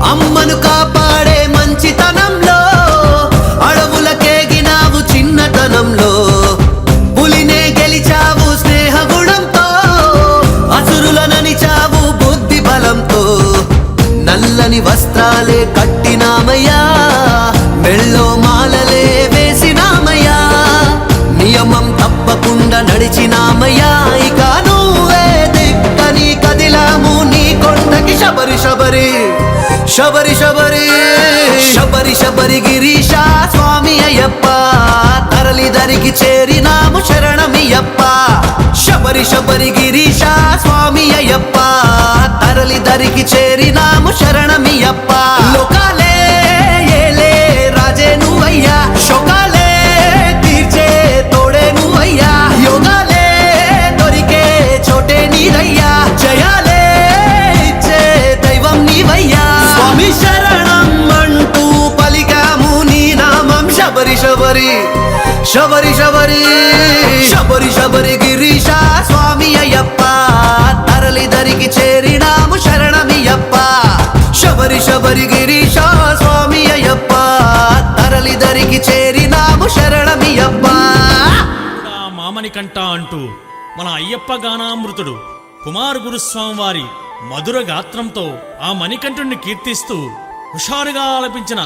అమ్మను కాపాడే మంచితనంలో అడవులకేగినావు చిన్నతనంలో పులినే గెలిచావు స్నేహగుణంతో అసురులననిచావు బుద్ధి బలంతో నల్లని వస్త్రాలే కట్టినామయ్యా మెళ్ళో మాలలే వేసినామయ్యా నియమం తప్పకుండా నడిచినామయ్యా ఇక నువ్వే దిక్కని కదిలాము నీ కొండకి శబరి శబరి శబరి శబరి శబరి శబరి గిరీశ స్వామి అయ్యప్ప తరలి దరికి చేరినాము శరణమియప్ప శబరి శబరి గిరీశ స్వామి అయ్యప్ప తరలి దరికి చేరినాము శరణమియప్ప లోకాలే ఏలే రాజే నువ్వయ్యా శోకాలే తీర్చే తోడే నువ్వయ్యా యోగాలే దొరికే చోటే నీదయ్యా జయాలే ఇచ్చే దైవం నీవయ్యా స్వామి శరణం అంటూ పలికాము నీ నామం శబరి శబరి శబరి శబరి శబరి శబరి గిరీశ స్వామి అయ్యప్ప తరలి దరికి చేరినాము శరణమియప్ప శబరి శబరి గిరీశ స్వామి అయ్యప్ప తరలి దరికి చేరినాము శరణమియప్ప మామనికంట అంటూ మన అయ్యప్ప గానామృతుడు కుమార్ గురుస్వామి వారి మధుర గాత్రంతో ఆ మణికంఠుణ్ణి కీర్తిస్తూ హుషారుగా ఆలపించిన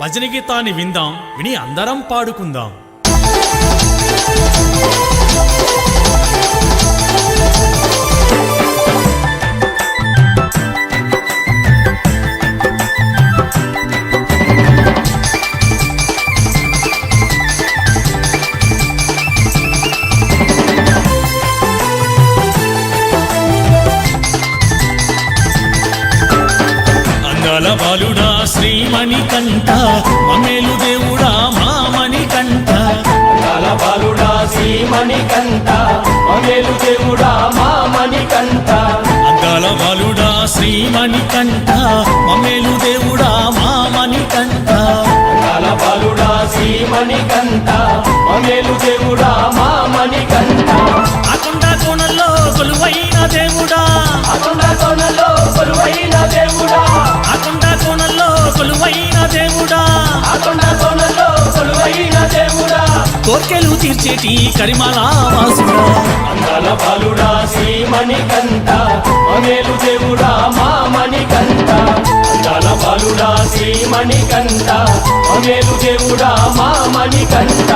భజన గీతాన్ని విందాం, విని అందరం పాడుకుందాం. అందాల బాలుడా శ్రీమణికంఠ మమ్మేలు దేవుడా మామణికంఠ అందాల బాలుడా శ్రీమణికంఠ మమ్మేలు దేవుడా మామణికంఠ అందాల బాలుడా శ్రీమణికంఠ మమ్మేలు దేవుడా మామణికంఠ అందాల బాలుడా శ్రీమణికంఠ మమ్మేలు దేవుడా మామణికంఠ అకొండ కోణంలో కొలువైన దేవుడా అకొండ కోణంలో కొలువైన దేవుడా అకొండ కోణంలో కొలువైన దేవుడా అకొండ కోణంలో కొలువైన దేవుడా కోర్కెలు తీర్చేటి కరిమల వాసుడా అందాల బాలుడా శ్రీమణికంఠ మమ్మేలు దేవుడా మామణికంఠ అందాల బాలుడా శ్రీమణికంఠ మమ్మేలు దేవుడా మామణికంఠ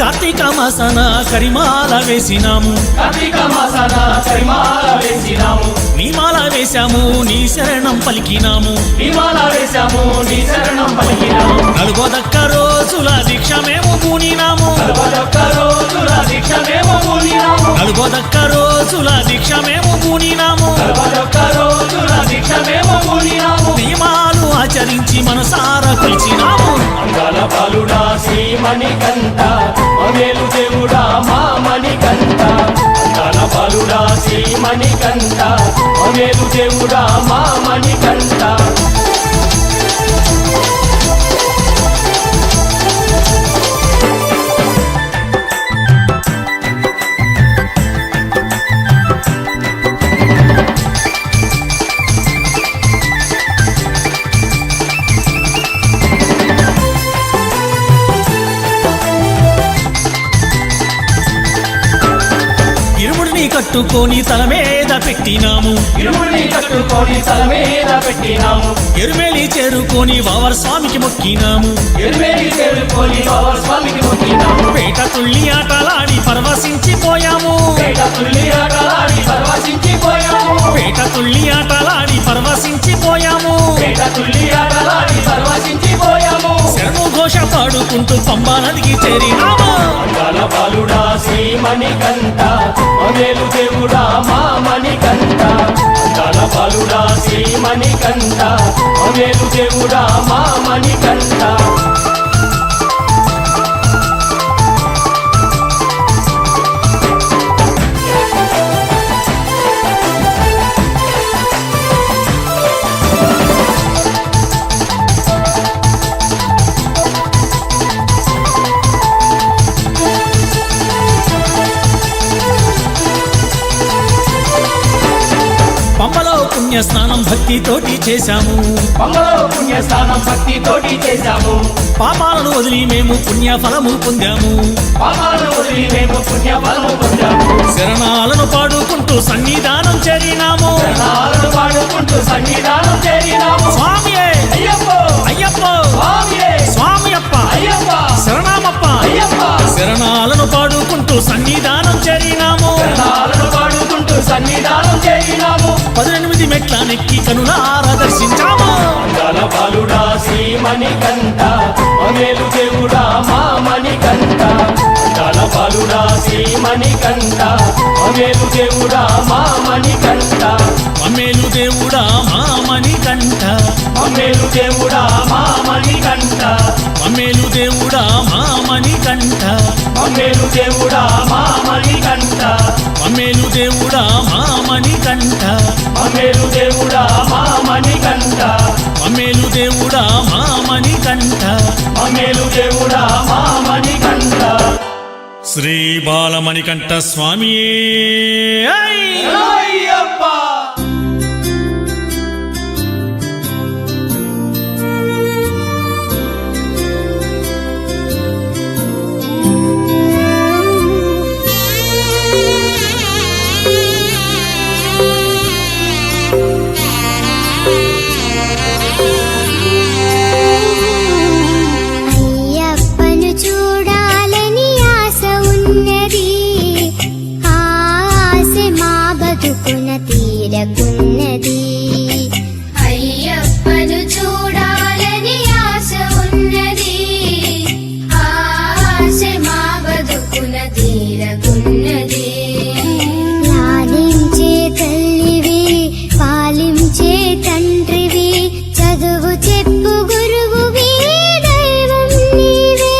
కార్తీక మాసన కరిమాల వేసినాము కార్తీక మాసన కరిమాల వేసినాము నీమాల వేశాము నీ శరణం పలికినాము నీమాల వేశాము నీ శరణం పలికినాము నలుగోదక్క రోజుల దీక్ష మేము పూనినాము నలుగోదక్క రోజుల దీక్ష మేము పూనినాము నలుగోదక్క రోజుల దీక్ష మేము పూనినాము నలుగోదక్క రోజుల దీక్ష మేము పూనినాము నియమాలు ఆచరించి మనసారా కొలిచినాము అందాల బాలుడా శ్రీమణికంఠ మమ్మేలు దేవుడా మామణికంఠ అందాల బాలుడా శ్రీమణికంఠ మమ్మేలు దేవుడా మామణికంఠ కట్టుకొని తల మీద పెట్టినాము ఇరుముడిని కట్టుకొని తల మీద పెట్టినాము ఎరుమేలి చేరుకొని వావర్ స్వామికి మొక్కినాము ఎరుమేలి చేరుకొని వావర్ స్వామికి మొక్కినాము పేట తుల్లి ఆటలాడి పరవశించిపోయాము పేట తుల్లి ఆటలాడి పరవశించిపోయాము పేట తుల్లి ఆటలాడి పరవశించిపోయాము పేట తుల్లి ఆటలాడి పరవశించిపోయాము శరణు ఘోష పాడుకుంటూ పంబా నదికి చేరినాము అందాల బాలుడా శ్రీమణికంఠ మమ్మేలు దేవుడా మామణికంఠ అందాల బాలుడా శ్రీమణికంఠ మమ్మేలు దేవుడా మామణికంఠ పుణ్యస్నానం భక్తితోటి చేశాము పంబలో పుణ్యస్నానం భక్తితోటి చేశాము పాపాలను వదిలి మేము పుణ్య ఫలము పొందాము పాపాలను వదిలి మేము పుణ్య ఫలము పొందాము శరణాలను పాడుకుంటూ సన్నిధానం చేరినాము నాలను పాడుకుంటూ సన్నిధానం చేరినాము స్వామియే అయ్యప్ప అయ్యప్ప స్వామియే స్వామి అప్ప అయ్యప్ప శరణామప్ప అయ్యప్ప శరణాలను పాడుకుంటూ సన్నిధానం చేరినాము నాలను పాడుకుంటూ సన్నిధానం చేరినాము 18 మెట్ల నెక్కి కనులారా దర్శించాము గల బాలుడా శ్రీమణికంఠ అమేలు దేవుడా మా మణికంఠ గల బాలుడా శ్రీమణికంఠ అమేలు దేవుడా మా మణికంఠ అమేలు దేవుడా మా మణికంఠ అమేలు దేవుడా మా మణికంఠ అమేలు దేవుడా మా మణికంఠ అమేలు దేవుడా మా మణికంఠ అమేలు దేవుడా మా మణికంఠ అమేలు దేవుడా మా మణికంఠ అమేలు దేవుడా మా మణికంఠ అమేలు దేవుడా మా మణికంఠ శ్రీ బాలమణికంఠ స్వామి అయ్యప్ప అయ్యప్పను చూడాలని ఆశ ఉన్నది ఆశ మా బతుకున తీరకున్నది అయ్యప్పను చూడాలని ఆశ ఉన్నది ఆశ మా బతుకున తీరకున్నది లాలించే తల్లివి పాలించే తండ్రివి చదువు చెప్పు గురువువి దైవం నీవే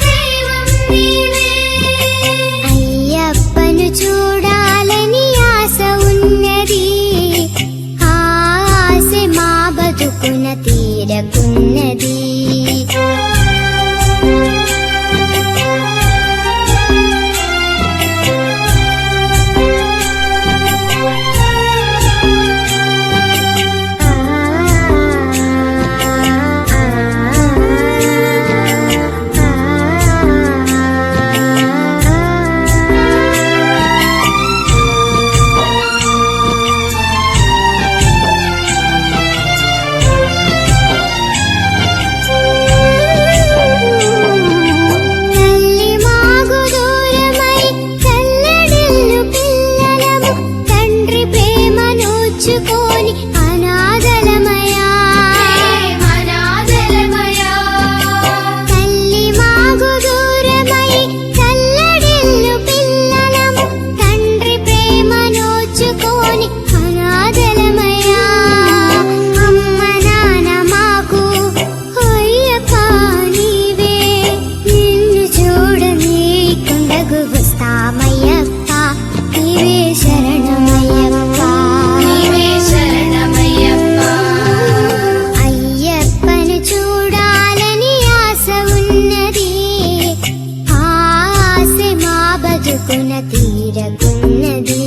దైవం నీవే అయ్యప్పను చూడాలని ఆశ ఉన్నది ఆశ మా బతుకున తీరకున్నది తల్లి మాగు దూరమై చల్లడిల్లు పిల్లలము తండ్రి ప్రేమ నోచుకొని అనాథలమయా అనాథలమయా తల్లి మాగు దూరమై చల్లడిల్లు పిల్లలము తండ్రి ప్రేమ నోచుకొని అనాథలమయా అమ్మ నాన్న మాకు అయ్యప్ప నీవే నిన్ను చూడని కొండకు వస్తామయ్యప్ప నీవే శరణమయ్యప్ప నీవే శరణమయ్యప్ప అయ్యప్పను చూడాలని ఆశ ఉన్నది ఆశ మా బతుకున తీరకున్నది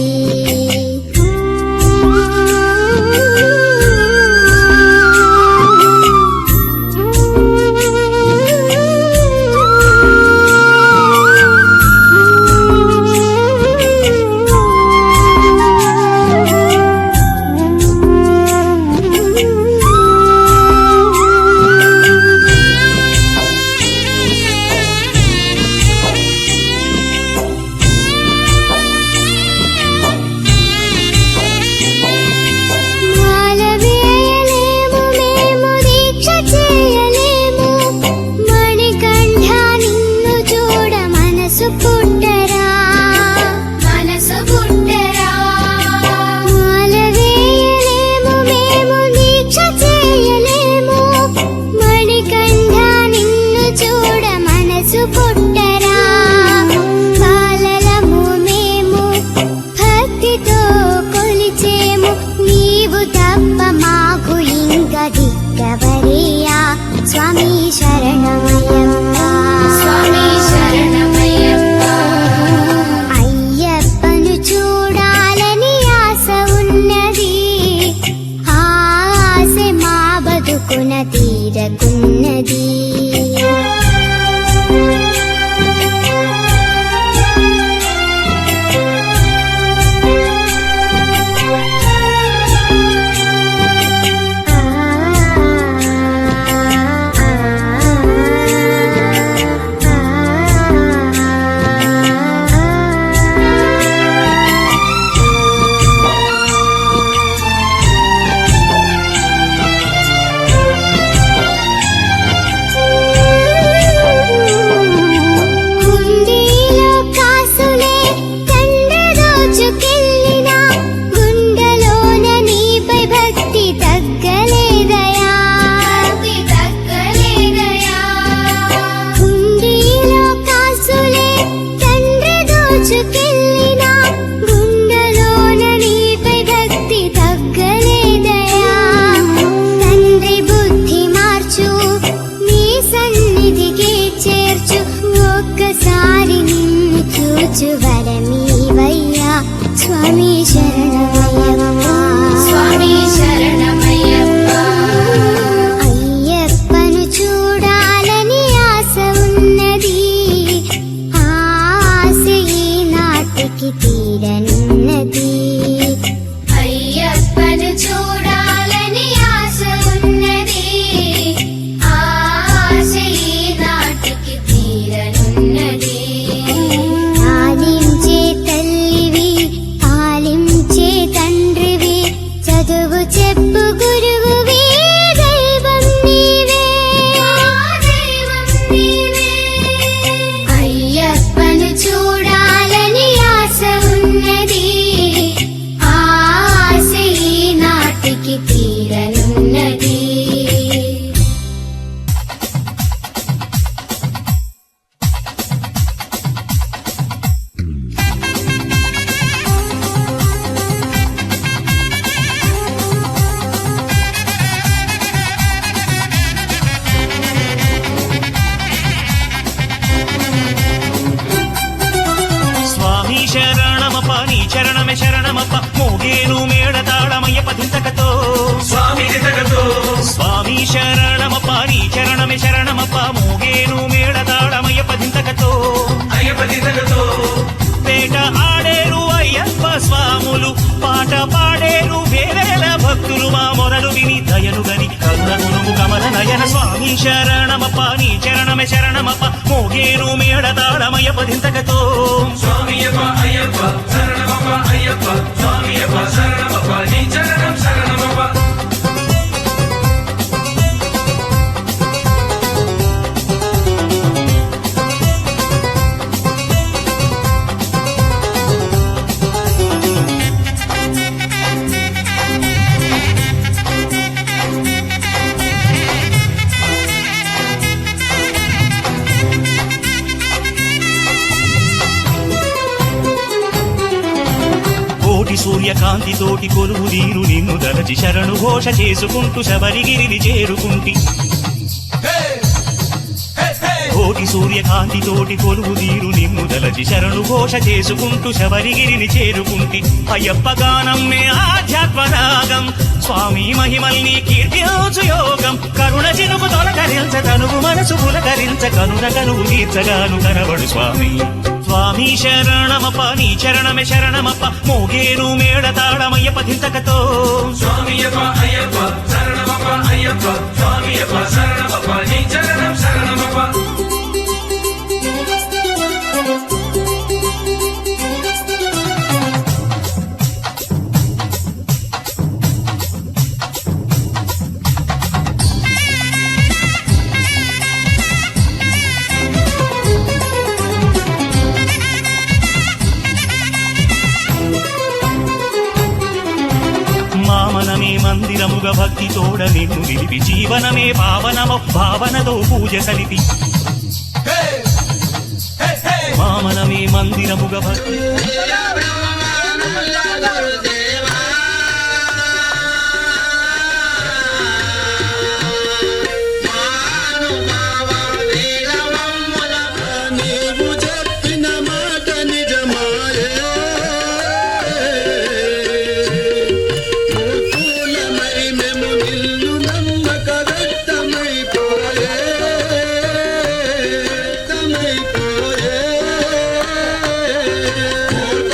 తలచు వరమీవయ్యా స్వామి శరణమయ్యప్ప స్వామి శరణమయ్యప్ప అయ్యప్పను చూడాలని ఆశ ఉన్నది ఆశ ఈ నాటికి తీరనున్నది అయ్యప్పను చూడాలని ఆశ ఉన్నది ఆశ ఈ నాటికి తీరనున్నది ఆలించే తల్లివి ఆలించే తండ్రివి చదువు చెప్పు గురువువి దైవం నీవే దైవం నీవే అయ్యప్పను చూడాలని ఆశ ఉన్నది ఆశ ఈ నాటికి తీరనున్నది స్వామి శరణమప్ప నీ చరణమే శరణమప్ప మోగేను మేళతాళమయ్యప్ప దింతకతో స్వామి దితకతో స్వామి శరణమప్ప నీ చరణమే శరణమప్ప మోగేను మేళతాళమయ్యప్ప దింతకతో అయ్యప్ప దితకతో పేట ఆడేరు అయ్యప్ప స్వాములు పాట పాడేరు వేవేల భక్తులు మా మొరలు విని దయను గని కరుణ గురువు కమల నయన స్వామి శరణమప్ప నీ చరణమే శరణమప్ప మోగేను మేళతాళమయ్యప్ప దింతకతో స్వామియప్ప అయ్యప్ప శరణమప్ప అయ్యప్ప స్వామియప్ప శరణమప్ప నీ చరణం శరణమప్ప కోటి సూర్యకాంతి తోటి కొలువు దీరు నిన్ను దలచి శరణు ఘోష చేసుకుంటూ శబరిగిరిని చేరుకుంటి కోటి సూర్యకాంతి తోటి కొలువు దీరు నిన్ను దలచి శరణు ఘోష చేసుకుంటూ శబరిగిరిని చేరుకుంటి అయ్యప్ప గానం మే ఆధ్యాత్మ రాగం స్వామి మహిమల్ని కీర్తించు యోగం కరుణ చినుకు తొలకరించ తనువు మనసు పులకరించ కనున కనువు తీర్చగాను కనబడు స్వామి స్వామి శరణమప్ప నీ చరణమే శరణమప్ప మోగేను మేళతాళమయ్యప్ప దింతకతో స్వామియప్ప అయ్యప్ప శరణమప్ప అయ్యప్ప స్వామియప్ప శరణమప్ప నీ చరణం శరణమప్ప మామనమే మందిరముగ భక్తి తోడ నిన్ను నిలిపి జీవనమే పావనమ భావనతో పూజ సలిపి మామనమే మందిరముగ భక్తి Thank you.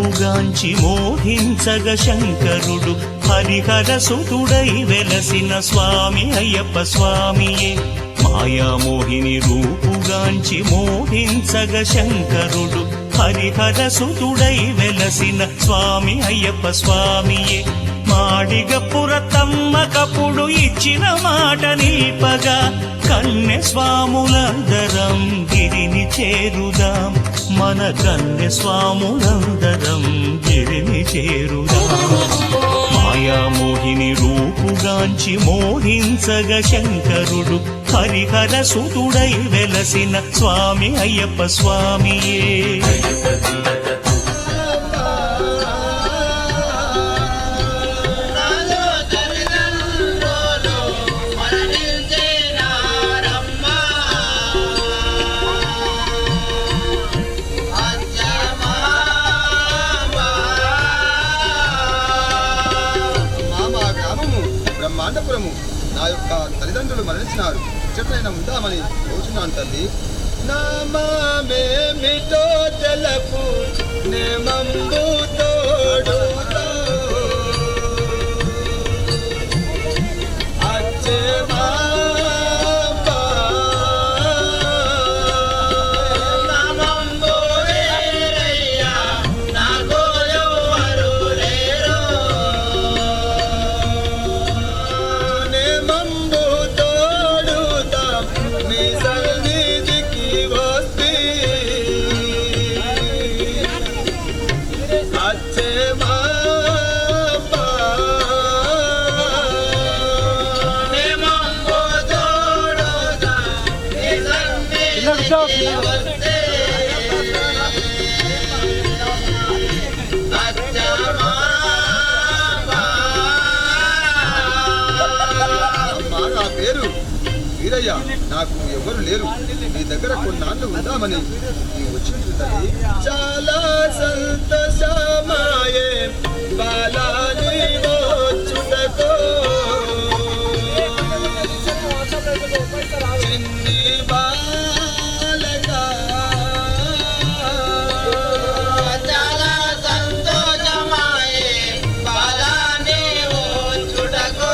రూపుగాంచి మోహించగ శంకరుడు హరిహర సుతుడై వెలసిన స్వామి అయ్యప్ప స్వామియే మాయామోహిని రూపుగాంచి మోహించగ శంకరుడు హరిహర సుతుడై వెలసిన స్వామి అయ్యప్ప స్వామియే మాడిగ పురతమ్మకప్పుడు ఇచ్చిన మాట నిల్పగా కన్నె స్వాములందరం గిరిని చేరుదాం మన కన్నె స్వాములందరం గిరిని చేరుదాం మాయామోహిని రూపుగాంచి మోహించగ శంకరుడు హరిహర సుతుడై వెలసిన స్వామి అయ్యప్ప స్వామియే బ్రహ్మాండపురము నా యొక్క తల్లిదండ్రులు మరణించినారు చెట్లైనా ఉందామని చూస్తున్నాను తల్లి నామేమిటో తెలపు నేమంబు తోడు వీరయ్య నాకు ఎవరు లేరు నీ దగ్గర కొన్నాళ్ళు ఉందామని నీ వచ్చినట్టు తల్లి చాలా సంతోషమాయే బాలాని వచ్చుటకో చిన్ని బాలకా చాలా సంతోషమాయే బాలాని వచ్చుటకో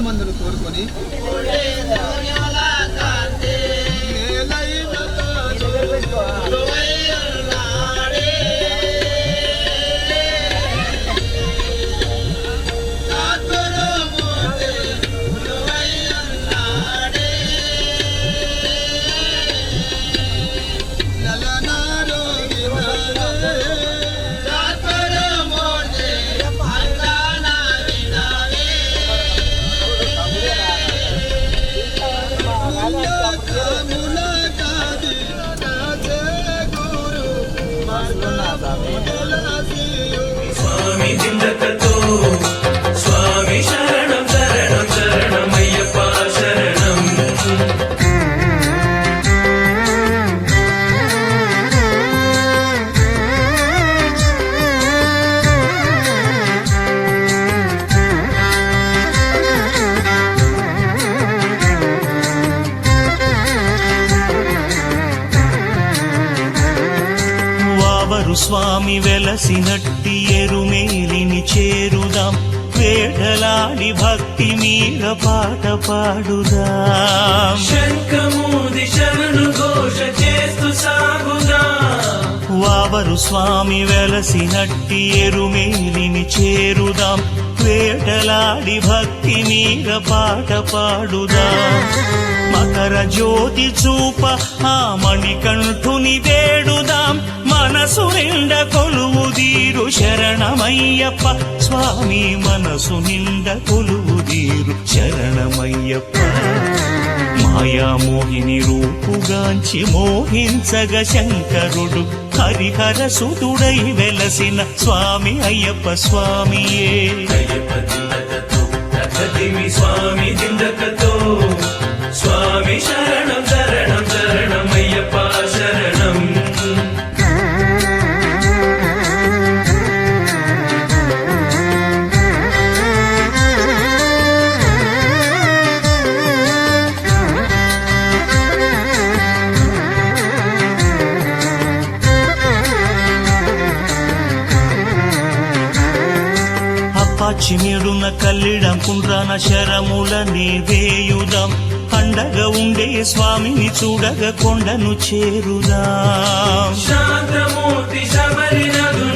మందులు కోరుకొని స్వామి జిందకతో స్వామి శరణం శరణం శరణమయ్యప్ప శరణం స్వామి వెలసినట్టి ఎరుమేలిని చేరుదాం వేటలాడి భక్తి మీర పాట పాడుదాం శంఖమూది శరణు ఘోష చేస్తూ సాగుదాం వావరు స్వామి వెలసినట్టి ఎరుమేలిని చేరుదాం వేటలాడి భక్తి మీర పాట పాడుదాం మకర జ్యోతి చూప ఆ మణికంఠుని వేడుదాం మనసు నిండ కొలువుదీరు శరణమయ్యప్ప స్వామి మనసు నిండ కొలువుదీరు శరణమయ్యప్ప మాయామోహిని రూపుగాంచి మోహించగ శంకరుడు హరిహర సుతుడై వెలసిన స్వామి అయ్యప్ప స్వామియే స్వామి జిందకతో స్వామి శరణం శరణం శరణం అయ్యప్ప శరణం అప్పాచిమేడున కల్లిడం కుండ్రాన శరములనే వేయుదాం అండగా ఉండే స్వామిని చూడగ కొండను చేరుదాం శాంతమూర్తి శబరి నదు